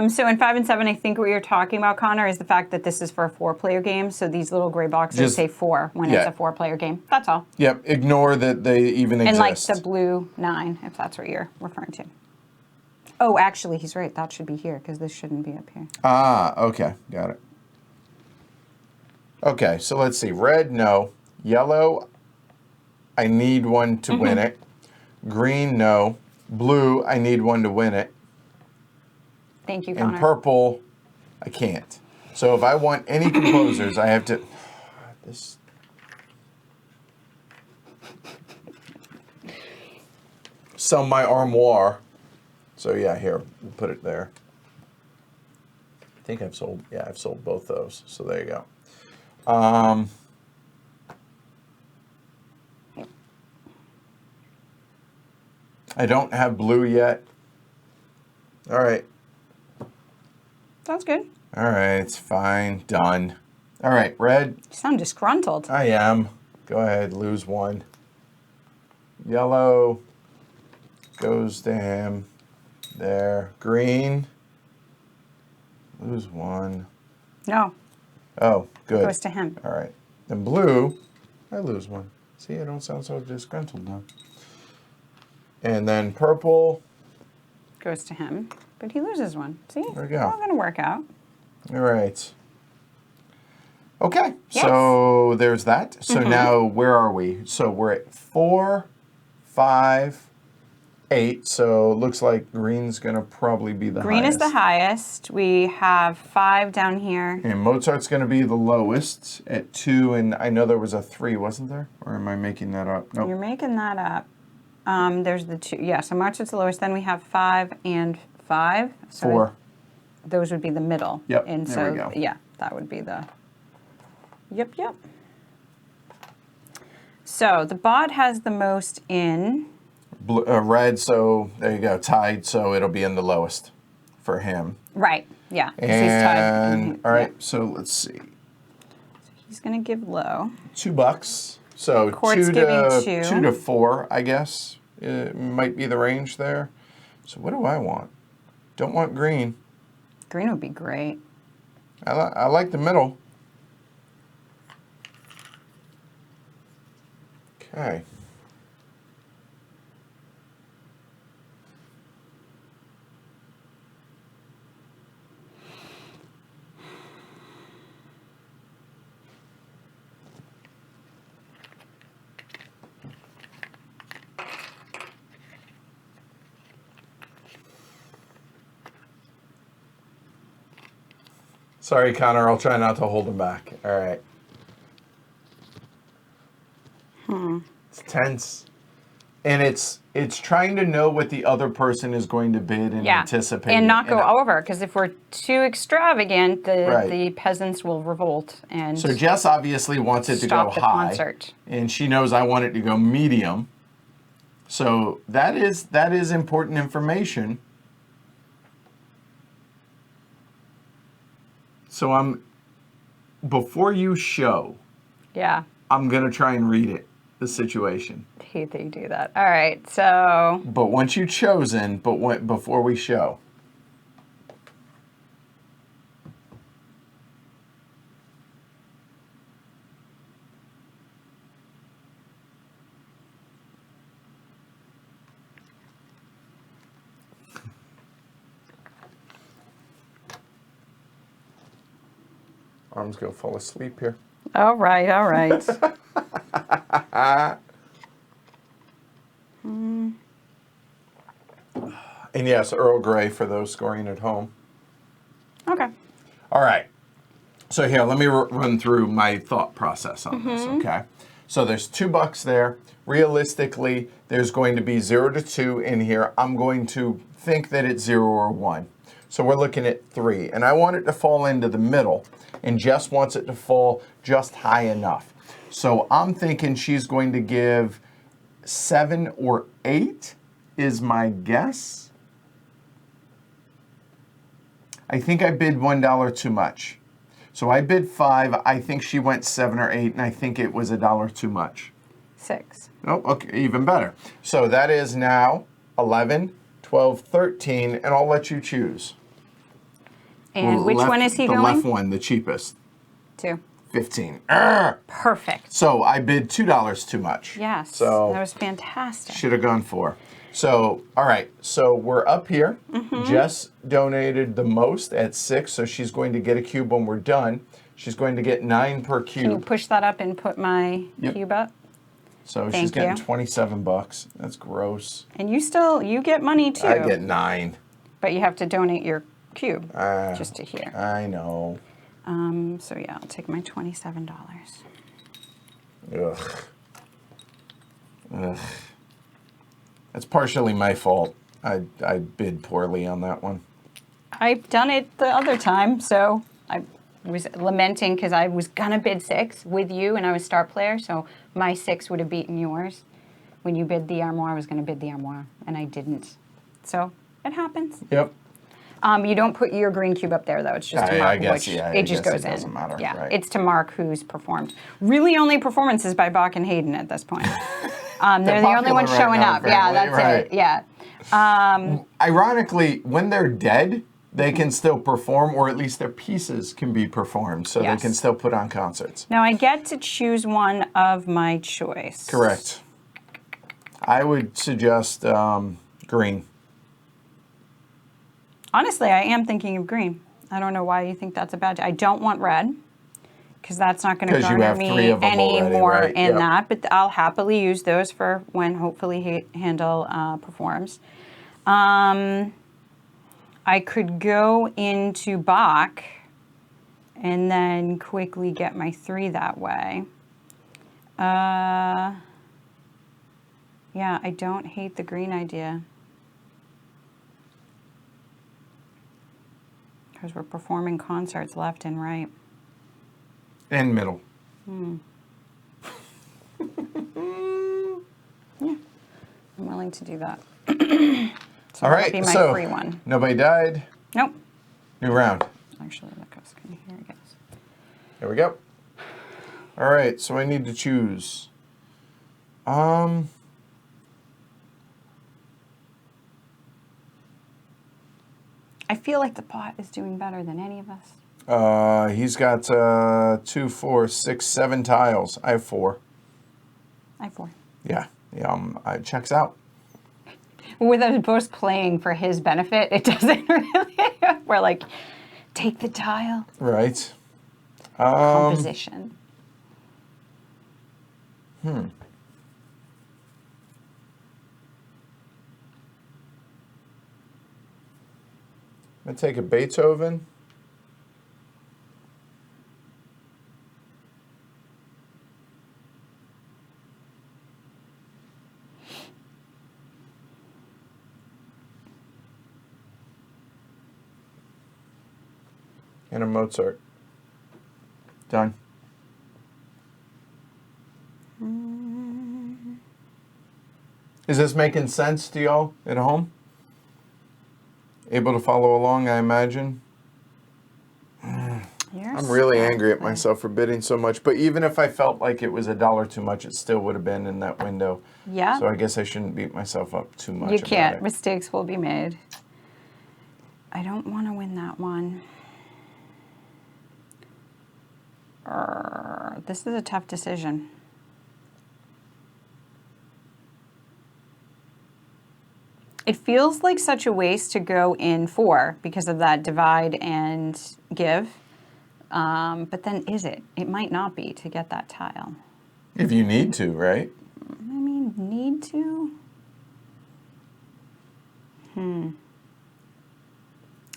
So in 5 and 7, I think what you're talking about, Connor, is the fact that this is for a 4-player game. So these little gray boxes say 4 when it's a 4-player game. That's all. Yep. Ignore that they even exist. And like the blue 9, if that's what you're referring to. Oh, actually, he's right. That should be here because this shouldn't be up here. Ah, okay. Got it. Okay, so let's see. Red, no. Yellow, I need one to win it. Green, no. Blue, I need one to win it. Thank you, Connor. And purple, I can't. So if I want any composers, I have to... This... Sell my armoire. So yeah, here, we'll put it there. I think I've sold both those. So there you go. I don't have blue yet. All right. Sounds good. All right, it's fine. Done. All right, red. You sound disgruntled. I am. Go ahead, lose one. Yellow. goes to him. There. Green. Lose one. No. Oh, good. Goes to him. All right. Then blue, I lose one. See, I don't sound so disgruntled now. And then purple. Goes to him, but he loses one. See? There we go. It's all going to work out. All right. Okay, Yes. so there's that. So now where are we? So we're at 4, 5, 8. So it looks like green's going to probably be the Green highest. is the highest. We have 5 down here. And Mozart's going to be the lowest at 2. And I know there was a 3, wasn't there? Or am I making that up? No. You're making that up. There's the 2. Yeah, so Mozart's the lowest. Then we have 5 and 5. So 4. those would be the middle. Yep, And there so, we go. yeah, that would be the... Yep. So the bot has the most in... Blue, red, so there you go, tied, so it'll be in the lowest for him. Right, yeah. 'cause he's tied. And, all right, Yeah. so let's see. He's going to give low. $2. So Court's 2 giving to 2. 2 to 4, I guess, might be the range there. So what do I want? Don't want green. Green would be great. I like the middle. Okay. Sorry, Connor, I'll try not to hold him back. All right. It's tense. And it's trying to know what the other person is going to bid and anticipate. And not go over, because if we're too extravagant, the peasants will revolt. And so Jess obviously wants it to go stop the high. concert. And she knows I want it to go medium. So that is important information. So before you show, Yeah. I'm going to try and read it, the situation. I hate that you do that. All right, so... But once you've chosen, before we show. Arms go fall asleep here. All right, all right. And yes, Earl Grey for those scoring at home. Okay. All right. So here, let me run through my thought process on this, okay? So there's $2 there. Realistically, there's going to be 0 to 2 in here. I'm going to think that it's 0 or 1. So we're looking at 3. And I want it to fall into the middle. And Jess wants it to fall just high enough. So I'm thinking she's going to give 7 or 8 is my guess. I think I bid $1 too much. So I bid 5. I think she went 7 or 8, and I think it was $1 too much. 6. Oh, okay, even better. So that is now 11, 12, 13, and I'll let you choose. And which one is he going? The left one, the cheapest. 2. 15. Arrgh! Perfect. So I bid $2 too much. Yes. So that was fantastic. should have gone 4. So, all right, so we're up here. Jess donated the most at 6, so she's going to get a cube when we're done. She's going to get 9 per cube. Can you push that up and put my cube up? So Thank she's getting you. $27. That's gross. And you get money too. I get 9. But you have to donate your cube just to here. I know. So yeah, I'll take my $27. Ugh. Ugh. That's partially my fault. I bid poorly on that one. I've done it the other time, so I was lamenting because I was gonna bid 6 with you, and I was star player, so my 6 would have beaten yours. When you bid the armoire, I was gonna bid the armoire, and I didn't. So it happens. Yep. You don't put your green cube up there, though. It's just to mark I guess, which yeah, it I just guess goes it in. doesn't matter, Yeah, right. it's to mark who's performed. Really, only performances by Bach and Hayden at this point. They're the only popular ones right showing now, up. Yeah, apparently, that's right. it. Yeah. Ironically, when they're dead, they can still perform, or at least their pieces can be performed, so they can still put on concerts. Now I get to choose one of my choice. Correct. I would suggest green. Honestly, I am thinking of green. I don't know why you think that's a bad. I don't want red, because that's not going to garner me any more in that. But I'll happily use those for when hopefully Handel performs. I could go into Bach and then quickly get my 3 that way. Yeah, I don't hate the green idea. Because we're performing concerts left and right. And middle. Yeah, I'm willing to do that. So all right, be my so free one. Nobody died. Nope. New round. Actually, look, I was going to hear it, guys. There we go. All right, so I need to choose. I feel like the pot is doing better than any of us. He's got 2, 4, 6, 7 tiles. I have 4. I have 4. Yeah, it checks out. With us both playing for his benefit, it doesn't really. We're like, take the tile. Right. Composition. I'm going to take a Beethoven. And a Mozart. Done. Is this making sense to y'all at home? Able to follow along, I imagine? I'm really angry at myself for bidding so much, but even if I felt like it was $1 too much, it still would have been in that window. Yeah. So I guess I shouldn't beat myself up too much. You can't. Mistakes will be made. I don't want to win that one. This is a tough decision. It feels like such a waste to go in 4 because of that divide and give. But then is it? It might not be to get that tile. If you need to, right? I mean, need to?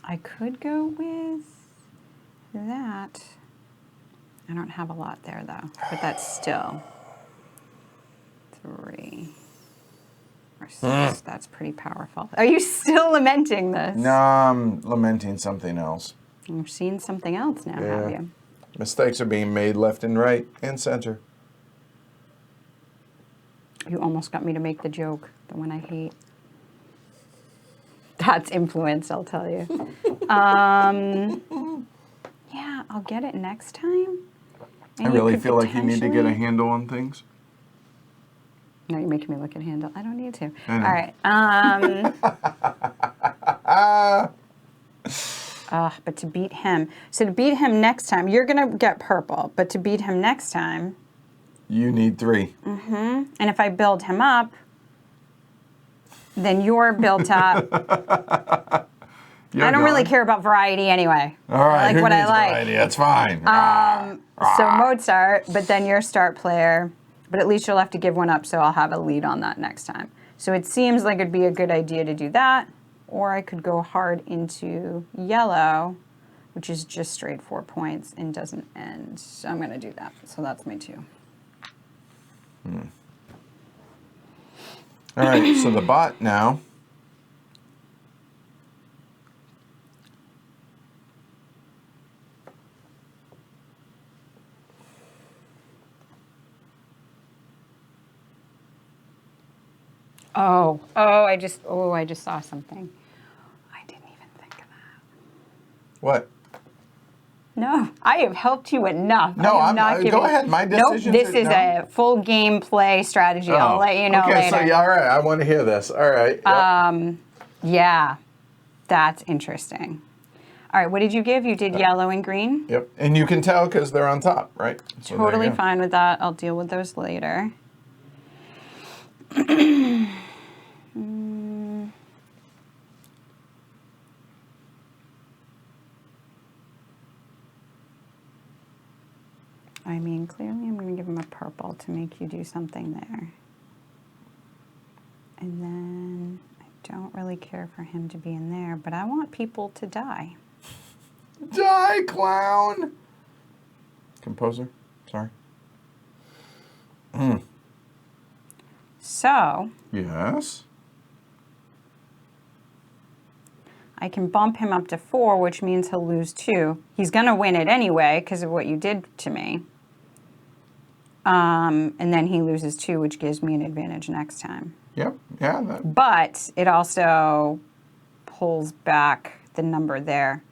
I could go with that. I don't have a lot there, though. But that's still 3 or 6. That's pretty powerful. Are you still lamenting this? No, I'm lamenting something else. You've seen something else now, have you? Mistakes are being made left and right and center. You almost got me to make the joke, the one I hate. That's influence, I'll tell you. Yeah, I'll get it next time. And I really feel like you need to get a handle on things. No, you're making me look at handle. I don't need to. I know. All right. But to beat him. So to beat him next time, you're going to get purple. But to beat him next time. You need 3. And if I build him up, then you're built up. I don't really care about variety anyway. All right, I like what I like. Variety? That's fine. So Mozart, but then your start player. But at least you'll have to give one up, so I'll have a lead on that next time. So it seems like it'd be a good idea to do that. Or I could go hard into yellow, which is just straight 4 points and doesn't end. So I'm going to do that. So that's my 2. All right, so the bot now. I just saw something. I didn't even think of that. What? No, I have helped you enough. No, I am not giving. go ahead. My decision. Nope, this is a full gameplay strategy. I'll let you know okay, later. so yeah, all right. I want to hear this. All right. Yep. Yeah, that's interesting. All right, what did you give? You did yellow and green? Yep. And you can tell because they're on top, right? So Totally fine with that. I'll deal with those later. I mean, clearly I'm going to give him a purple to make you do something there. And then I don't really care for him to be in there, but I want people to die. Die, clown. Composer, sorry. So Yes. I can bump him up to 4, which means he'll lose 2. He's going to win it anyway because of what you did to me. And then he loses 2, which gives me an advantage next time. Yep. Yeah. But it also pulls back the number there.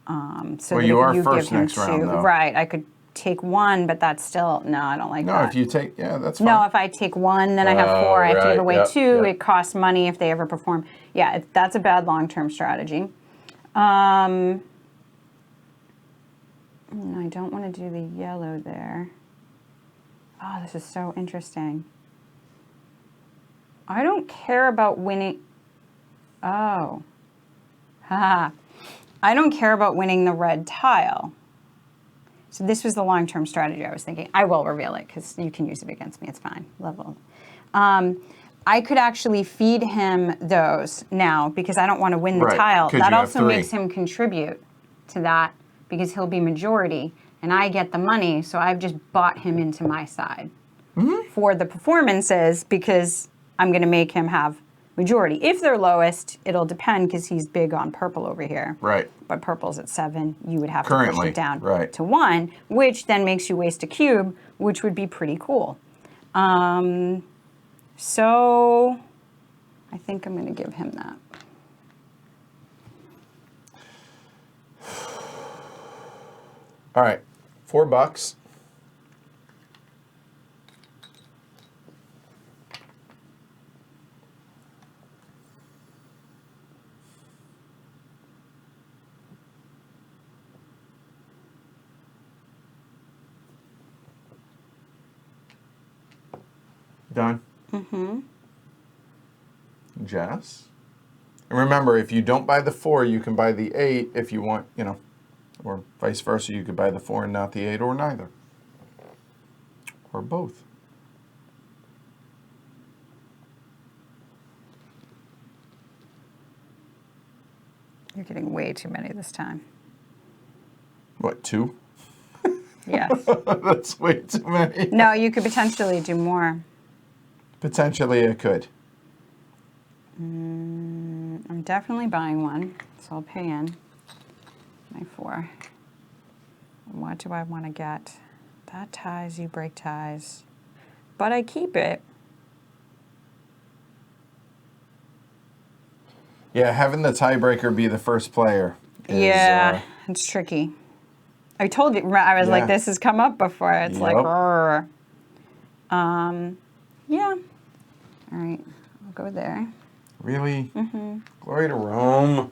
So Well, that you if are you first give him next 2, round, though. right? I could take 1, but that's still no. I don't like No, that. if you take, that's fine. No, if I take 1, then I have 4. I have to give right. away Yep, 2. yep. It costs money if they ever perform. Yeah, that's a bad long-term strategy. I don't want to do the yellow there. Oh, this is so interesting. I don't care about winning. Oh. Haha. I don't care about winning the red tile. So this was the long-term strategy I was thinking. I will reveal it because you can use it against me. It's fine. Level. I could actually feed him those now because I don't want to win the Right, tile. 'cause That you have also 3. makes him contribute to that because he'll be majority and I get the money. So I've just bought him into my side for the performances because I'm going to make him have majority. If they're lowest, it'll depend because he's big on purple over here. Right. But purple's at 7. You would have to push Currently, it down right. to 1, which then makes you waste a cube, which would be pretty cool. So I think I'm going to give him that. All right. $4. Done? Mm-hmm. Jess? And remember, if you don't buy the 4, you can buy the 8 if you want, or vice versa. You could buy the 4 and not the 8, or neither. Or both. You're getting way too many this time. What, 2? Yes. That's way too many. No, you could potentially do more. Potentially it could. I'm definitely buying 1, so I'll pay in my 4. What do I want to get? That ties, you break ties. But I keep it. Yeah, having the tiebreaker be the first player is... Yeah, it's tricky. I told you, I was like, Yeah. this has come up before. It's like, Yep. "Rrr." Yeah. All right, I'll go there. Really? Mm-hmm. Glory to Rome.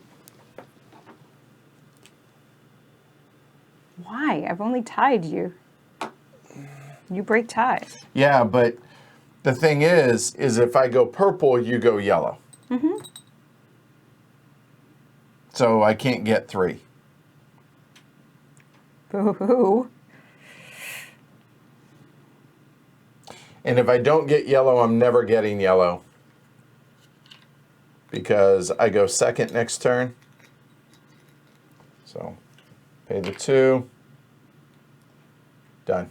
Why? I've only tied you. You break ties. Yeah, but the thing is if I go purple, you go yellow. Mm-hmm. So I can't get 3. Boo-hoo. And if I don't get yellow, I'm never getting yellow. Because I go second next turn. So pay the 2. Done.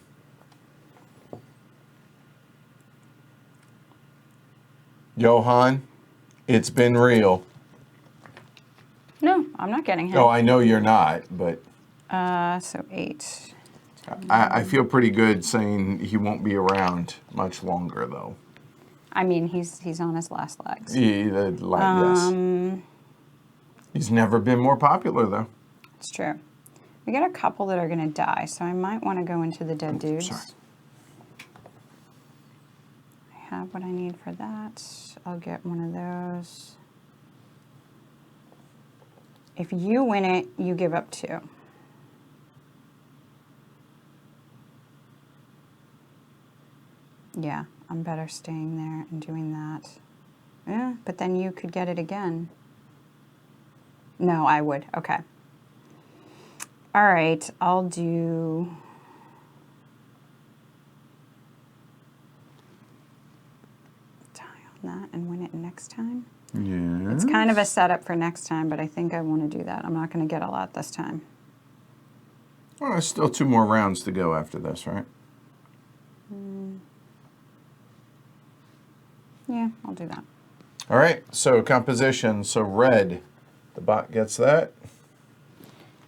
Johan, it's been real. No, I'm not getting him. Oh, I know you're not, but So 8. I feel pretty good saying he won't be around much longer, though. I mean, he's on his last legs. Yes. He's never been more popular, though. It's true. We got a couple that are going to die, so I might want to go into the dead dudes. Sorry. I have what I need for that. I'll get one of those. If you win it, you give up 2. Yeah, I'm better staying there and doing that. Yeah, but then you could get it again. No, I would. Okay. All right, I'll do... die on that and win it next time. Yeah. It's kind of a setup for next time, but I think I want to do that. I'm not going to get a lot this time. Well, there's still 2 more rounds to go after this, right? Yeah, I'll do that. All right, so composition. So red, the bot gets that.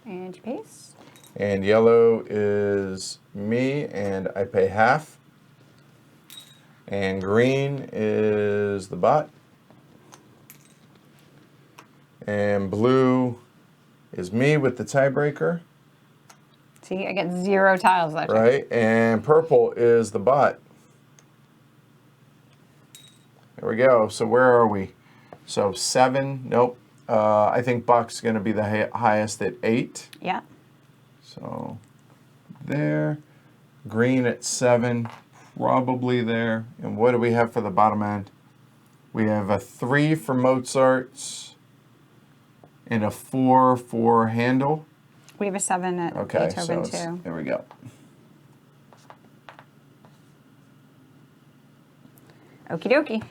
And you paste. And yellow is me, and I pay half. And green is the bot. And blue is me with the tiebreaker. See, I get 0 tiles that time. Right, and purple is the bot. There we go. So where are we? So 7, nope. I think Buck's going to be the highest at 8. Yeah. So there. Green at 7, probably there. And what do we have for the bottom end? We have a 3 for Mozart's and a 4 for Handel. We have a 7 at Okay, so Beethoven, too. there we go. Okie dokie.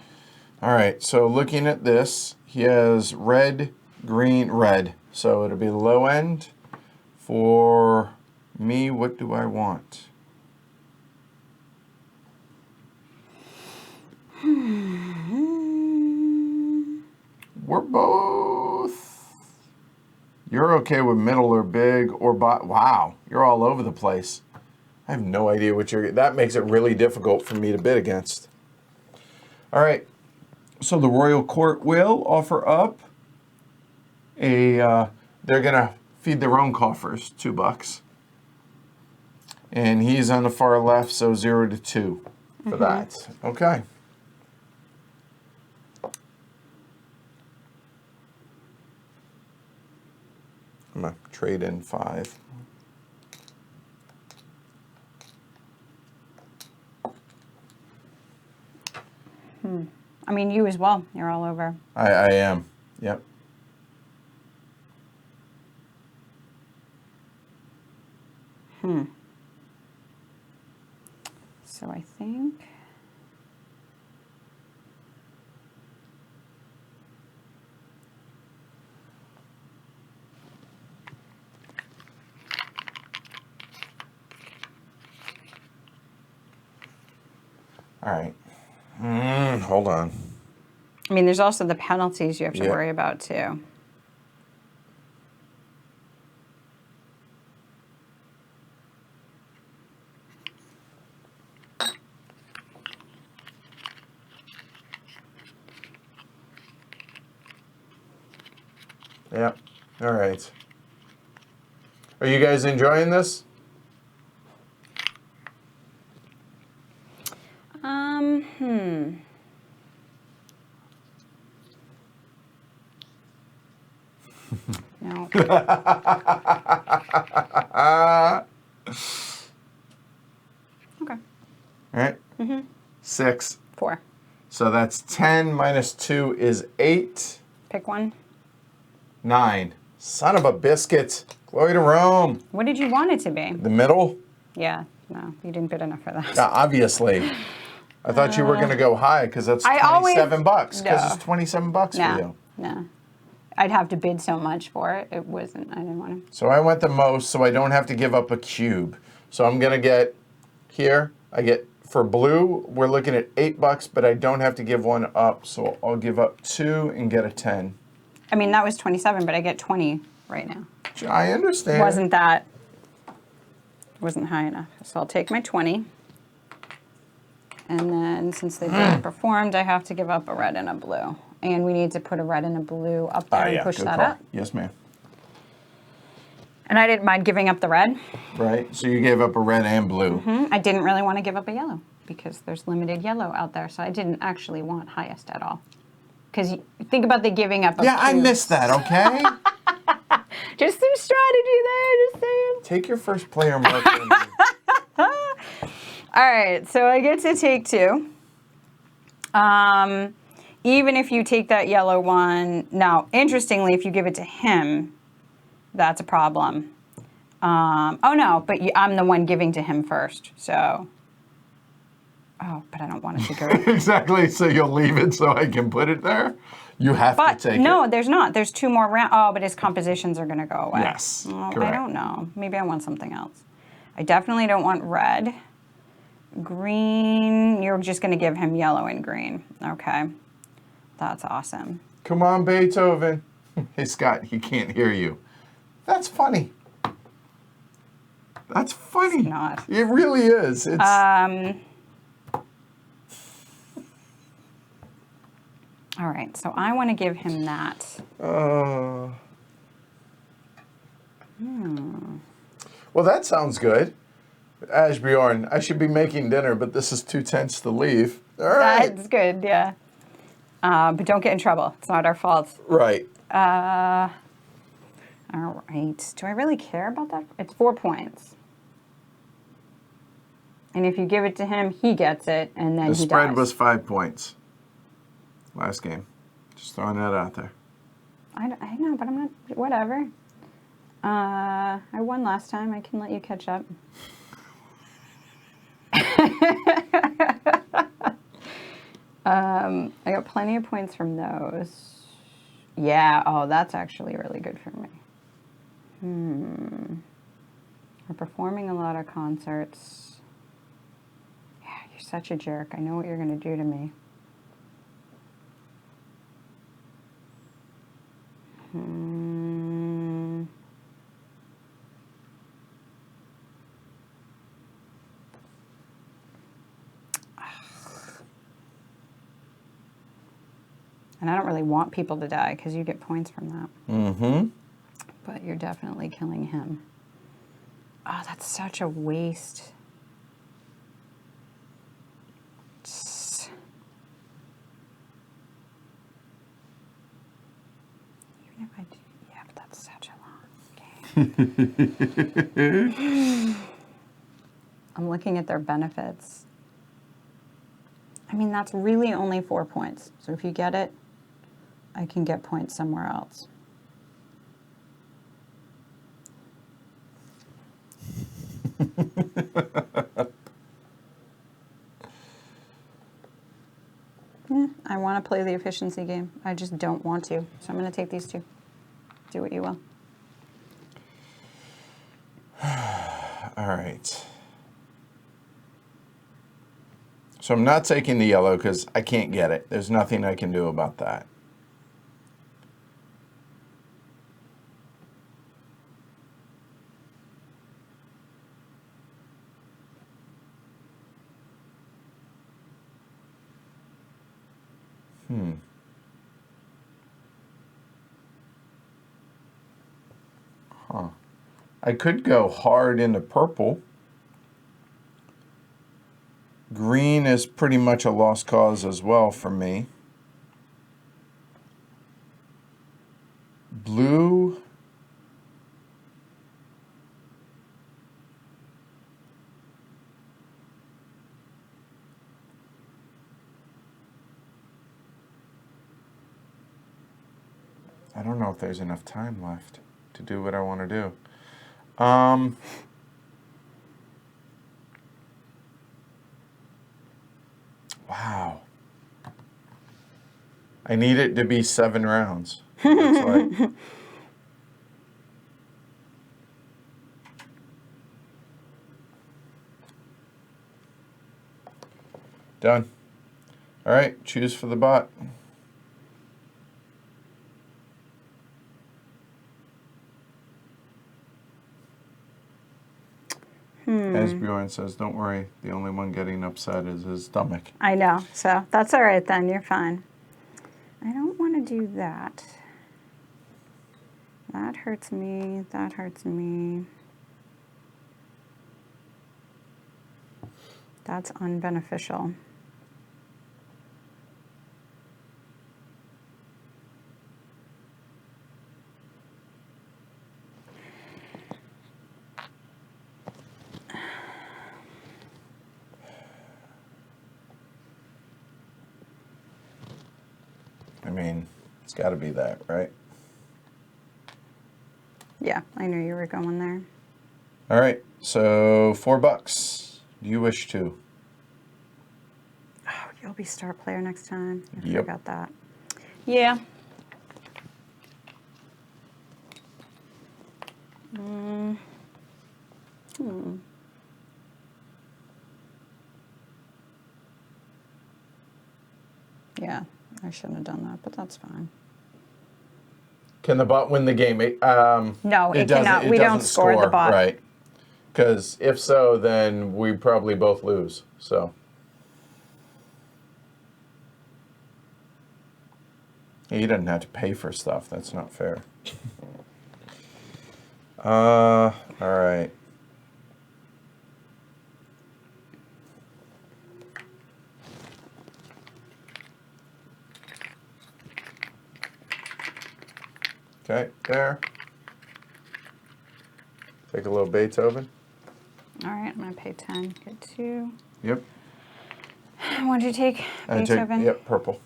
All right, so looking at this, he has red, green, red. So it'll be the low end. For me, what do I want? We're both. You're okay with middle or big or bot. Wow, you're all over the place. I have no idea what you're. That makes it really difficult for me to bid against. All right. So the Royal Court will offer up a, they're going to feed their own coffers, $2. And he's on the far left, so 0 to 2 for that. Okay. I'm going to trade in 5. I mean, you as well. You're all over. I am. Yep. So I think... All right. Hold on. I mean, there's also the penalties you have to Yeah. worry about, too. Yep. All right. Are you guys enjoying this? No. Okay. All right. 6. 4. So that's 10 minus 2 is 8. Pick one. 9. Son of a biscuit. Glory to Rome. What did you want it to be? The middle? Yeah. No, you didn't bid enough for that. Obviously. I thought you were going to go high because that's I always- $27. Because No. it's $27 for you. No. I'd have to bid so much for it. It wasn't, I didn't want to. So I went the most, so I don't have to give up a cube. So I'm going to get here. I get for blue, we're looking at $8, but I don't have to give one up. So I'll give up 2 and get a 10. I mean, that was 27, but I get 20 right now. I understand. Wasn't high enough. So I'll take my 20. And then since they've already performed, I have to give up a red and a blue. And we need to put a red and a blue up there and push good that call. up. Yes, ma'am. And I didn't mind giving up the red. Right? So you gave up a red and blue. I didn't really want to give up a yellow because there's limited yellow out there. So I didn't actually want highest at all. Because think about the giving up of Yeah, I cubes. missed that, okay? Just some strategy there, just saying. Take your first player marker. All right, so I get to take 2. Even if you take that yellow one, now, interestingly, if you give it to him, that's a problem. Oh, no, but I'm the one giving to him first, so. Oh, but I don't want it to go. Exactly, so you'll leave it so I can put it there? You have to take it. No, there's not. There's 2 more rounds. Oh, but his compositions are going to go away. Yes, Oh, correct. I don't know. Maybe I want something else. I definitely don't want red. Green, you're just going to give him yellow and green. Okay. That's awesome. Come on, Beethoven. Hey, Scott, he can't hear you. That's funny. That's funny. It's not. It really is. It's All right, so I want to give him that. Well, that sounds good. Ashbjorn, I should be making dinner, but this is too tense to leave. All right. That's good, yeah. But don't get in trouble. It's not our fault. Right. All right. Do I really care about that? It's 4 points. And if you give it to him, he gets it, and then The he spread dies. was 5 points last game. Just throwing that out there. I know, but I'm not. Whatever. I won last time. I can let you catch up. I got plenty of points from those. Yeah. Oh, that's actually really good for me. We're performing a lot of concerts. Yeah, you're such a jerk. I know what you're going to do to me. And I don't really want people to die because you get points from that. Mm-hmm. But you're definitely killing him. Oh, that's such a waste. Even if I do, yeah, but that's such a long game. I'm looking at their benefits. I mean, that's really only 4 points. So if you get it, I can get points somewhere else. Yeah, I want to play the efficiency game. I just don't want to. So I'm going to take these 2. Do what you will. All right. So I'm not taking the yellow because I can't get it. There's nothing I can do about that. I could go hard into purple. Green is pretty much a lost cause as well for me. Blue. I don't know if there's enough time left to do what I want to do. Wow. I need it to be 7 rounds. It's like, done. All right, choose for the bot. As Bjorn says, don't worry. The only one getting upset is his stomach. I know. So that's all right then. You're fine. I don't want to do that. That hurts me. That hurts me. That's unbeneficial. I mean, it's got to be that, right? Yeah, I knew you were going there. All right, so $4. Do you wish to? Oh, you'll be star player next time. I Yep. forgot that. Yeah. Yeah, I shouldn't have done that, but that's fine. Can the bot win the game? No, it doesn't- cannot. it We don't doesn't score the bot. Right. Because if so, then we probably both lose. So. He doesn't have to pay for stuff. That's not fair. All right. Okay, there. Take a little Beethoven. All right, I'm going to pay 10. Get 2. Yep. What did you take? And take, Beethoven? yep, purple.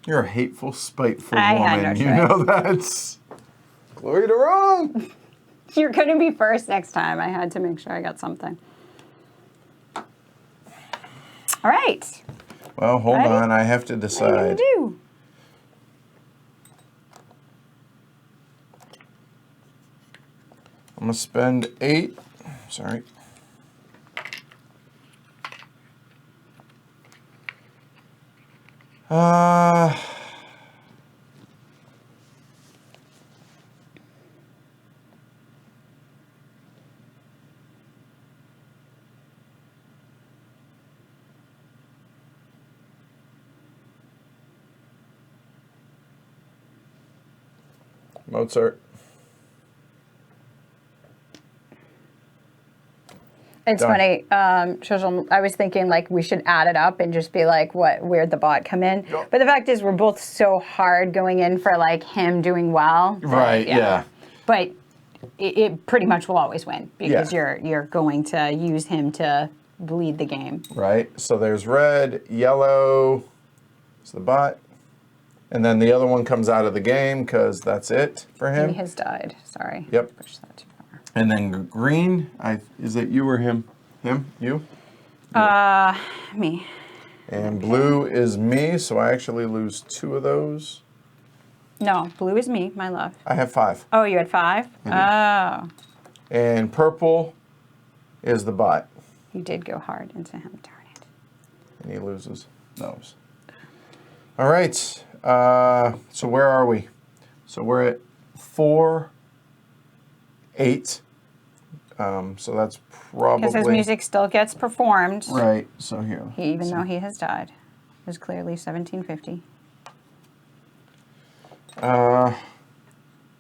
You're a hateful, spiteful I woman. had no You choice. know that's glory to wrong. You're going to be first next time. I had to make sure I got something. All right. Well, hold Ready? on. I have to What are you decide. going to do? I'm gonna spend 8. Sorry. Mozart. It's Done. funny, Shosham, I was thinking like we should add it up and just be like, where'd the bot come in? Yep. But the fact is, we're both so hard going in for like him doing well. that, Right, yeah. But it pretty much will always win because Yeah. you're going to use him to lead the game. Right. So there's red, yellow. It's the bot. And then the other one comes out of the game because that's it for him. He has died. Sorry. Yep. Push that too far. And then green, is it you or him? Him? You? Me. And blue is me, so I actually lose 2 of those. No, blue is me, my love. I have 5. Oh, you had 5? Oh. And purple is the bot. You did go hard into him, darn it. And he loses those. All right. So where are we? So we're at 4, 8. So that's probably... Because his music still gets performed. Right. So here. Even though he has died. It was clearly 1750.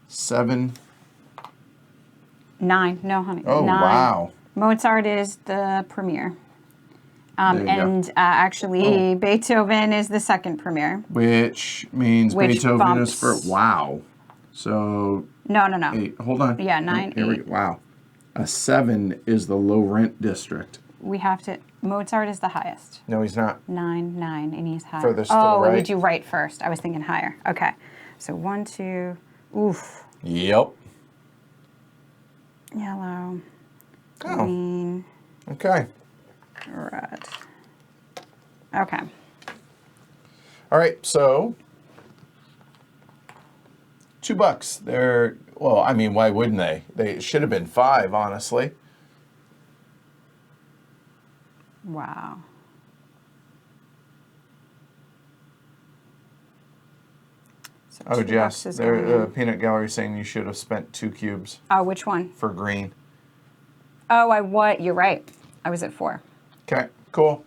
7. 9. No, honey. Oh, 9. wow. Mozart is the premier. There you go. And actually, Beethoven is the second premier. Which means Which Beethoven is bumps. for... Wow. So... No. 8. Hold on. Yeah, 9, Here we 8. go. Wow. A 7 is the low rent district. We have to... Mozart is the highest. No, he's not. 9, and he's higher. Furthest to the Oh, we right. do right first. I was thinking higher. Okay. So 1, 2... Oof. Yep. Yellow. Oh. Green. Okay. Red. Okay. All right, so $2. They're, well, I mean, why wouldn't they? They should have been 5, honestly. Wow. So Oh, $2 Jess, is they're, going in. Peanut Gallery saying you should have spent 2 cubes Oh, which one? for green. Oh, what? You're right. I was at 4. Okay, cool.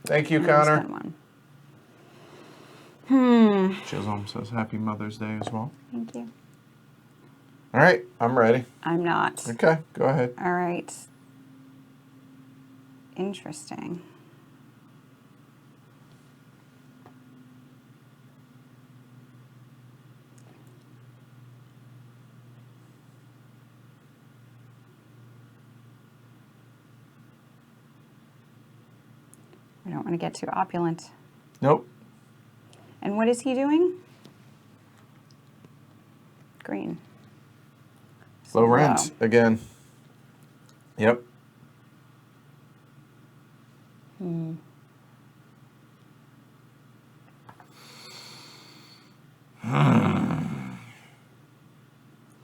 Thank you, And I spent Connor. 1. Chisholm says Happy Mother's Day as well. Thank you. All right, I'm ready. I'm not. Okay, go ahead. All right. Interesting. We don't want to get too opulent. Nope. And what is he doing? Green. Low rent again. Yep.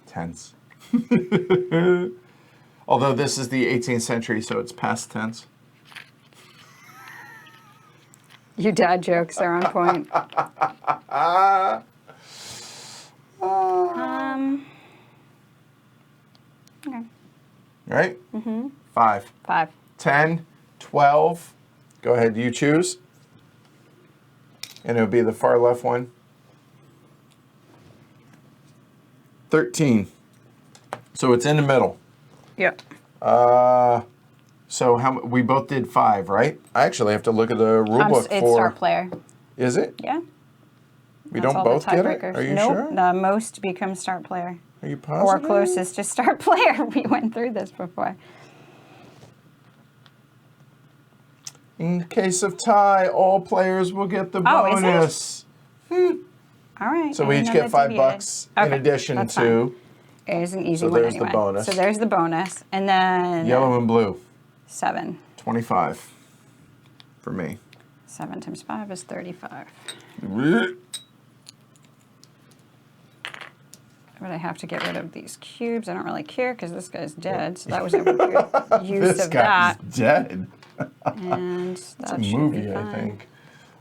Tense. Although this is the 18th century, so it's past tense. Your dad jokes are on point. Okay. Right? Mm-hmm. 5. 5. 10, 12. Go ahead, you choose. And it'll be the far left one. 13. So it's in the middle. Yep. So we both did 5, right? I actually have to look at the rule book It's for. start player. Is it? Yeah. We That's don't all both the get it? tiebreakers. Are you Nope. sure? The most becomes start player. Are you Or positive? closest to start player. We went through this before. In case of tie, all players will get the Oh, is it? bonus. All right. So I we didn't each know get that $5 deviated. in Okay, addition that's to It is an easy So one there's the anyway. bonus. So there's the bonus. And then yellow and blue. 7. 25 for me. 7 times 5 is 35. But I have to get rid of these cubes. I don't really care because this guy's dead. So that was a good use This of guy's that. dead. And It's that a should movie, be I fine. think.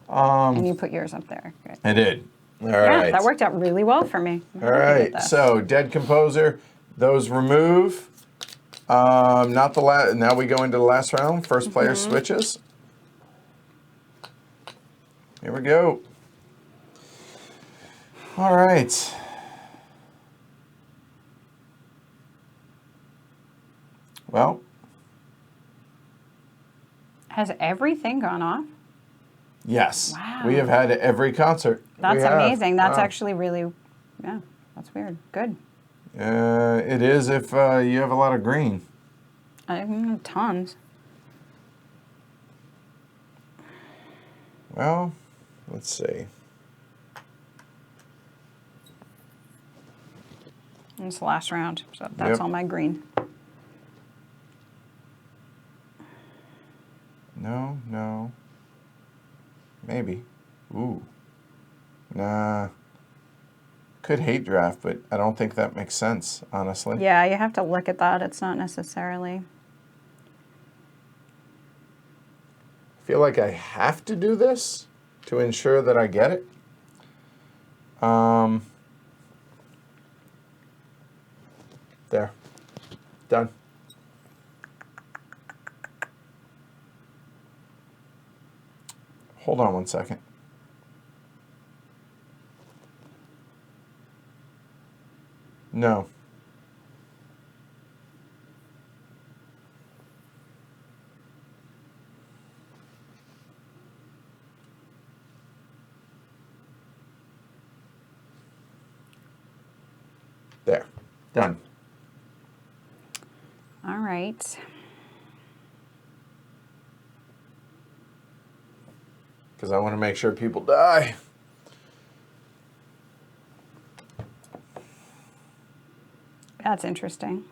And you put yours up there. Good. I did. All Yeah, right. that worked out really well for me. I'm All happy with right. this. So dead composer, those remove. Not the last. Now we go into the last round. First player switches. Here we go. All right. Well, Has everything gone off? yes. Wow. We have had every concert. That's We have. amazing. That's Wow. actually really, yeah, that's weird. Good. It is if you have a lot of green. I have tons. Well, let's see. And it's the last round, so that's Yep. all my green. No, no. Maybe. Ooh. Nah. Could hate draft, but I don't think that makes sense, honestly. Yeah, you have to look at that. It's not necessarily. I feel like I have to do this to ensure that I get it. There. Done. Hold on one second. No. There. Done. All right. Because I want to make sure people die. That's interesting.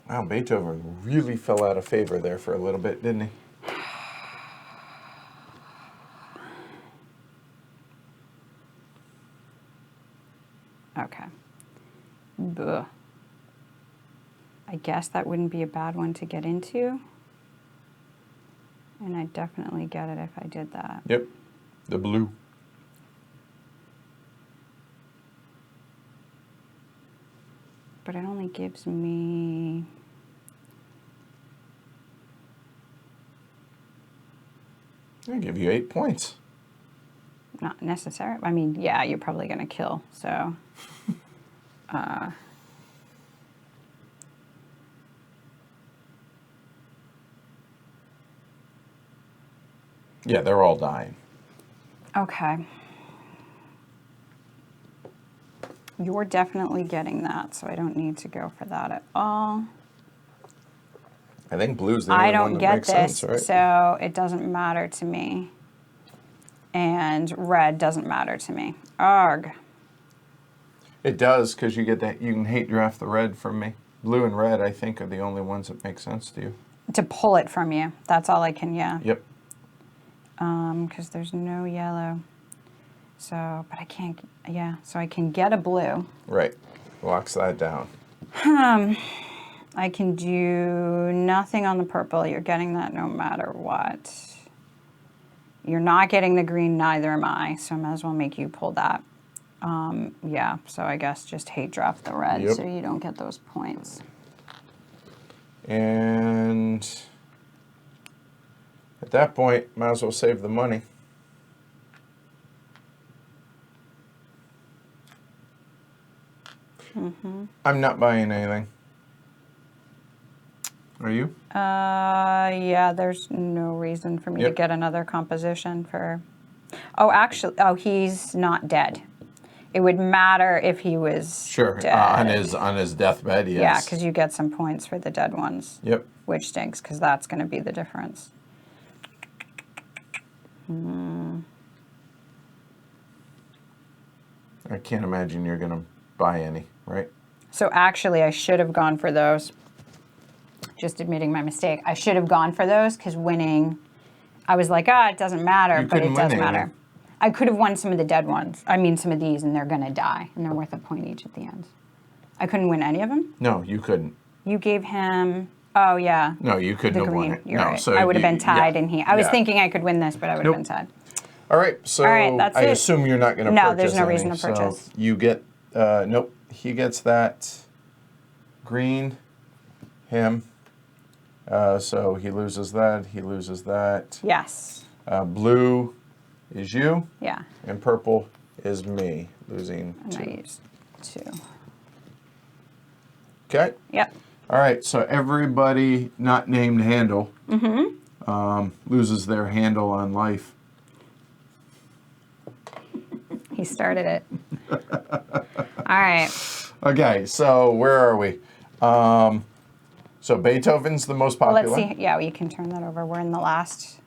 Wow, Beethoven really fell out of favor there for a little bit, didn't he? Okay. Buh. I guess that wouldn't be a bad one to get into. And I'd definitely get it if I did that. Yep. The blue. But it only gives me... I give you 8 points. Not necessary. I mean, yeah, you're probably going to kill, so... Yeah, they're all dying. Okay. You're definitely getting that, so I don't need to go for that at all. I think blue's the only one that makes sense, right? So it doesn't matter to me. And red doesn't matter to me. Arg. It does, because you get that. You can hate draft the red from me. Blue and red, I think, are the only ones that make sense to you. To pull it from you. That's all I can, yeah. Yep. Because there's no yellow. So, but I can't, yeah. So I can get a blue. Right. Locks that down. I can do nothing on the purple. You're getting that no matter what. You're not getting the green, neither am I. So I might as well make you pull that. Yeah, so I guess just hate draft the red so you don't get those points. And at that point, might as well save the money. I'm not buying anything. Are you? Yeah, there's no reason for me to get another composition for... Oh, actually, he's not dead. It would matter if he was dead. On his deathbed, yes. Yeah, because you get some points for the dead ones. Yep. Which stinks, because that's going to be the difference. I can't imagine you're going to buy any, right? So actually, I should have gone for those. Just admitting my mistake. I should have gone for those, because winning... I was like, it doesn't matter, but it does matter. I could have won some of the dead ones. I mean, some of these, and they're going to die, and they're worth a point each at the end. I couldn't win any of them? No, you couldn't. You gave him... Oh, yeah. No, you couldn't have won it. You're right. So I would have been tied, and I was thinking I could win this, but I would have been tied. All right, so that's I it. assume you're not going to purchase No, there's no any, reason to purchase. So you get... nope, he gets that. Green, him. So he loses that, he loses that. Yes. Blue is you. Yeah. And purple is me, losing 2. I used 2. Okay? Yep. All right, so everybody not named Handle loses their handle on life. He started it. All right. Okay, so where are we? So Beethoven's the most popular. Well, let's see. Yeah, you can turn that over. We're in the last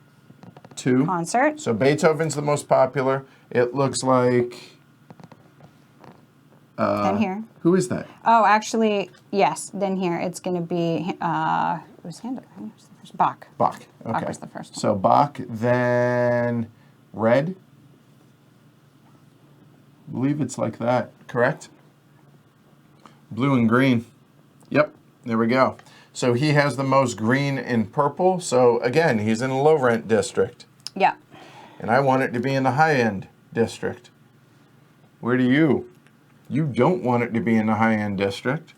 2. concert. So Beethoven's the most popular. It looks like... then here. Who is that? Oh, actually, yes. Then here. It's going to be... it was Handel. Who was the first? Bach. Bach. Okay. Bach was the first one. So Bach, then red. I believe it's like that, correct? Blue and green. Yep, there we go. So he has the most green and purple. So again, he's in a low rent district. Yeah. And I want it to be in the high end district. Where do you? You don't want it to be in the high end district.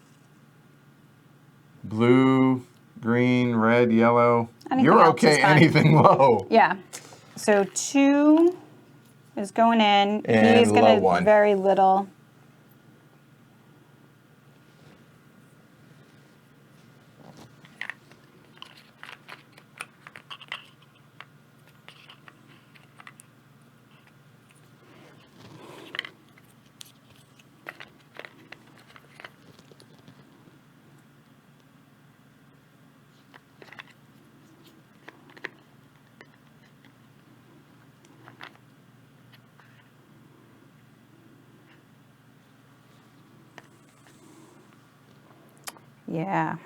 Blue, green, red, yellow. Anything You're else okay is fine. anything low. Yeah. So 2 is going in. And he's going low to one. very little. Yeah.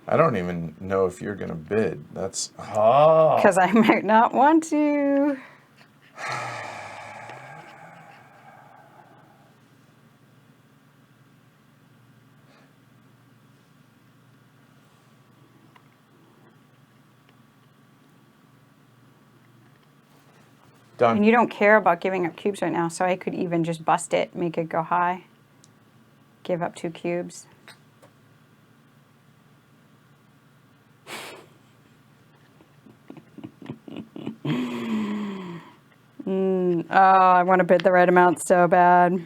I don't even know if you're going to bid. That's... Because I might not want to. Done. And you don't care about giving up cubes right now, so I could even just bust it, make it go high. Give up 2 cubes. Oh, I want to bid the right amount so bad.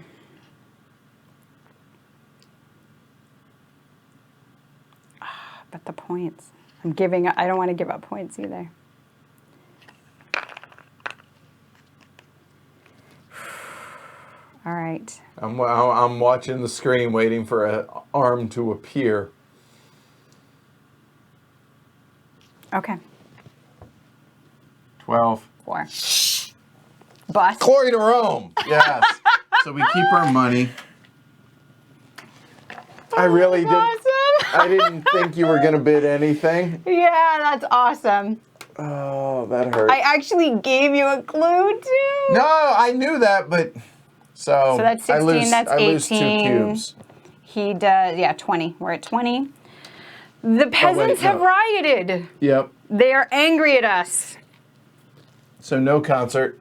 But the points. I don't want to give up points either. All right. I'm watching the screen, waiting for an arm to appear. Okay. 12. 4. Bust. Chloe to Rome. Yes. So we keep our money. I really didn't. Awesome. I didn't think you were gonna bid anything. Yeah, that's awesome. Oh, that hurt. I actually gave you a clue too. No, I knew that, but so that's 16. That's 18. I lose 2 cubes. He does. Yeah, 20. We're at 20. The peasants have rioted. Yep. They are angry at us. So no concert.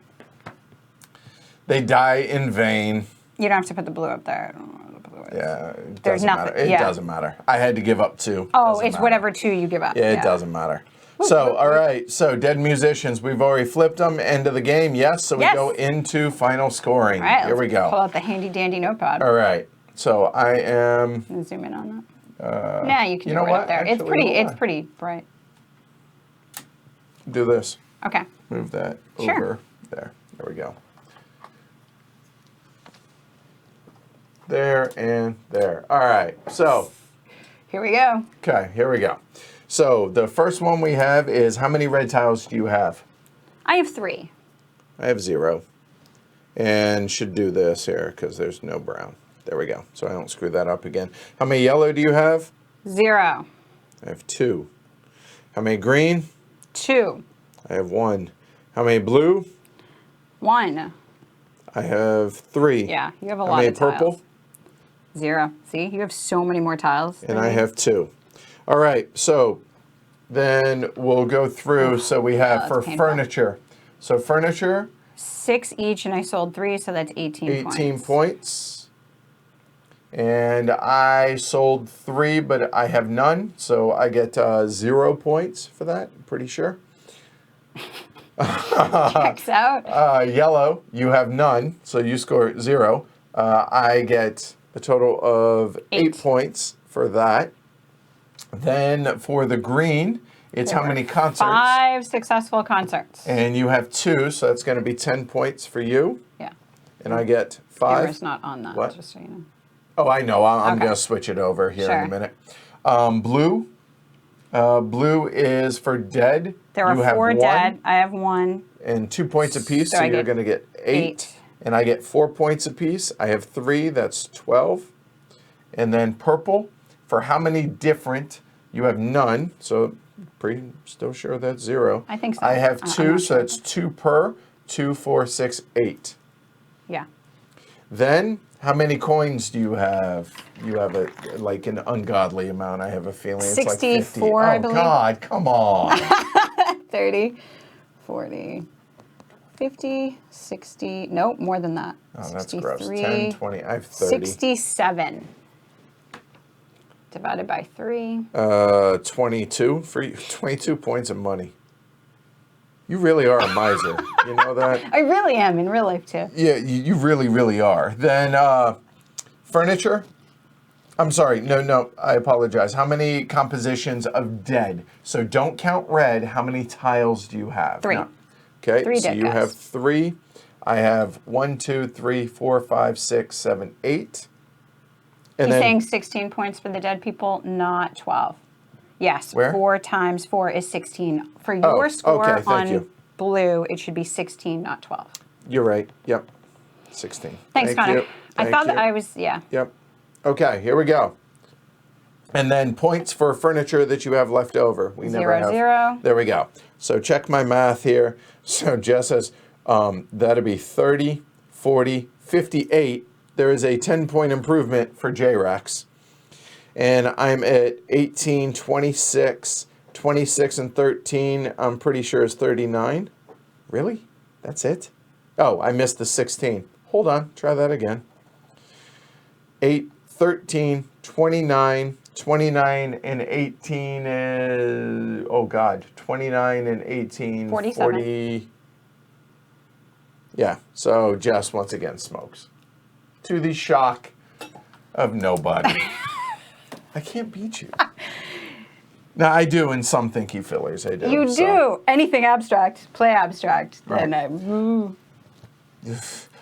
They die in vain. You don't have to put the blue up there. I don't know what the blue is. Yeah, it There's doesn't nothing. matter. It doesn't matter. I had to give up 2. Oh, Doesn't it's matter. whatever 2 you give up. Yeah, it doesn't matter. So, all right. So, dead musicians. We've already flipped them. End of the game. Yes. So we go into final scoring. All right. Here we go. Pull out the handy dandy notepad. All right. So I am. Zoom in on that. Nah, you can you do know it what? up there. Actually, it's pretty bright. Do this. Okay. Move that Sure. over there. There we go. There and there. All right. So. Here we go. Okay. Here we go. So the first one we have is, how many red tiles do you have? I have 3. I have 0. And should do this here because there's no brown. There we go. So I don't screw that up again. How many yellow do you have? 0. I have 2. How many green? 2. I have 1. How many blue? 1. I have 3. Yeah, you have a How lot many of tiles. purple? 0. See, you have so many more tiles. And I have 2. All right, so then we'll go through. So we have for painful. furniture. So furniture. 6 each, and I sold 3, so that's 18 points. 18 points. And I sold 3, but I have none. So I get 0 points for that, I'm pretty sure. Checks out. Yellow, you have none, so you score 0. I get a total of 8 points for that. Then for the green, it's how many concerts? 5 successful concerts. And you have 2, so that's going to be 10 points for you. Yeah. And I get 5. Camera's not on that, What? just so you know. Oh, I know. I'm Okay. going to switch it over here in Sure. a minute. Blue. Blue is for dead. There are you have 4 1, dead. I have 1. and 2 points apiece, So so I you're get going to get 8. And I get 4 points apiece. I have 3, that's 12. And then purple, for how many different? You have none, so pretty still sure that's 0. I think so. I have I'm 2, not so sure. that's 2 per. 2, 4, 6, 8. Yeah. Then, how many coins do you have? You have like an ungodly amount. I have a feeling it's 64, like 50. I believe. Oh God, come on. 30, 40, 50, 60. Nope, more than that. Oh, that's gross. 10, 20. I have 30. 67. Divided by 3. 22 for you. 22 points of money. You really are a miser. You know that? I really am in real life too. Yeah, you really, really are. Then furniture. I'm sorry. No, I apologize. How many compositions of dead? So don't count red. How many tiles do you have? 3. No. Okay, 3 so dead you guys. have 3. I have 1, 2, 3, 4, 5, 6, 7, 8. And He's then saying 16 points for the dead people, not 12. Yes, Where? 4 times 4 is 16. For your score okay, thank on you. blue, it should be 16, not 12. You're right. Yep. 16. Thanks, Thank Connor. you. I Thank thought that you. I was, yeah. Yep. Okay, here we go. And then points for furniture that you have left over. We never 0, have. 0. There we go. So check my math here. So Jess says that'd be 30, 40, 58. There is a 10-point improvement for J-Rex. And I'm at 18, 26, 26 and 13. I'm pretty sure is 39. Really? That's it? Oh, I missed the 16. Hold on, try that again. 8, 13, 29, 29 and 18 is, oh God, 29 and 18, 47. 40. Yeah, so Jess once again smokes. To the shock of nobody. I can't beat you. Now, I do in some thinky fillers, I do. You so. do. Anything abstract, play abstract. Right. Then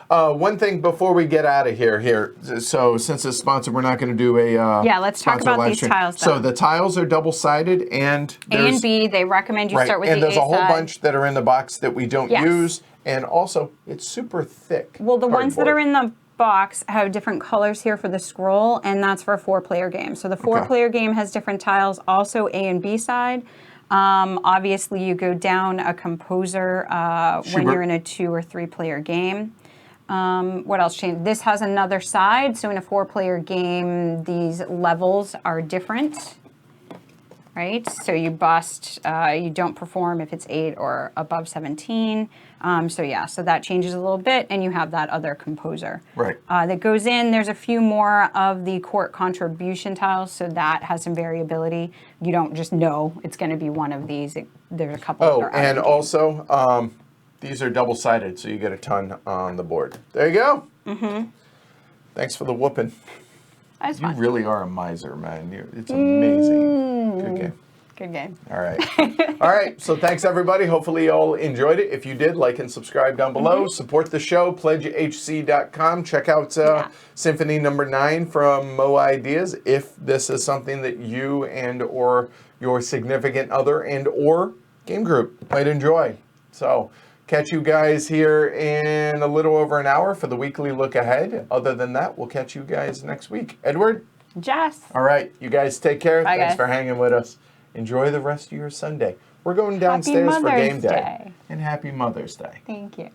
One thing before we get out of here. So since it's sponsored, we're not going to do a yeah, let's talk sponsored about live these stream. tiles, So though. the tiles are double-sided, and A and B, they recommend you start with and the there's A a whole side. bunch that are in the box that we don't Yes. use, and also it's super thick. Well, the ones that are cardboard. in the box have different colors here for the scroll, and that's for a 4-player game. So the 4-player game has different tiles, also A and B side. Obviously, you go down a composer when you're in a 2 or 3-player game. What else changed? This has another side. So in a 4-player game, these levels are different, right? So you bust, you don't perform if it's 8 or above 17. So yeah, so that changes a little bit, and you have that other composer. Right. That goes in. There's a few more of the court contribution tiles, so that has some variability. You don't just know it's going to be one of these. There's a couple that Oh, are out and of the game. also, these are double-sided, so you get a ton on the board. There you go. Mm-hmm. Thanks for the whooping. That's You fun. really are a miser, man. It's amazing. Good game. Good game. All right. All right. So thanks, everybody. Hopefully you all enjoyed it. If you did, like and subscribe down below. Support the show, pledgehc.com. Check out Symphony No. 9 from Mo Ideas if this is something that you and or your significant other and or game group might enjoy. So catch you guys here in a little over an hour for the weekly look ahead. Other than that, we'll catch you guys next week. Edward? Jess. All right. You guys take care. Bye, Thanks guys. for hanging with us. Enjoy the rest of your Sunday. We're going downstairs for Mother's game day. Day. And happy Mother's Day. Thank you.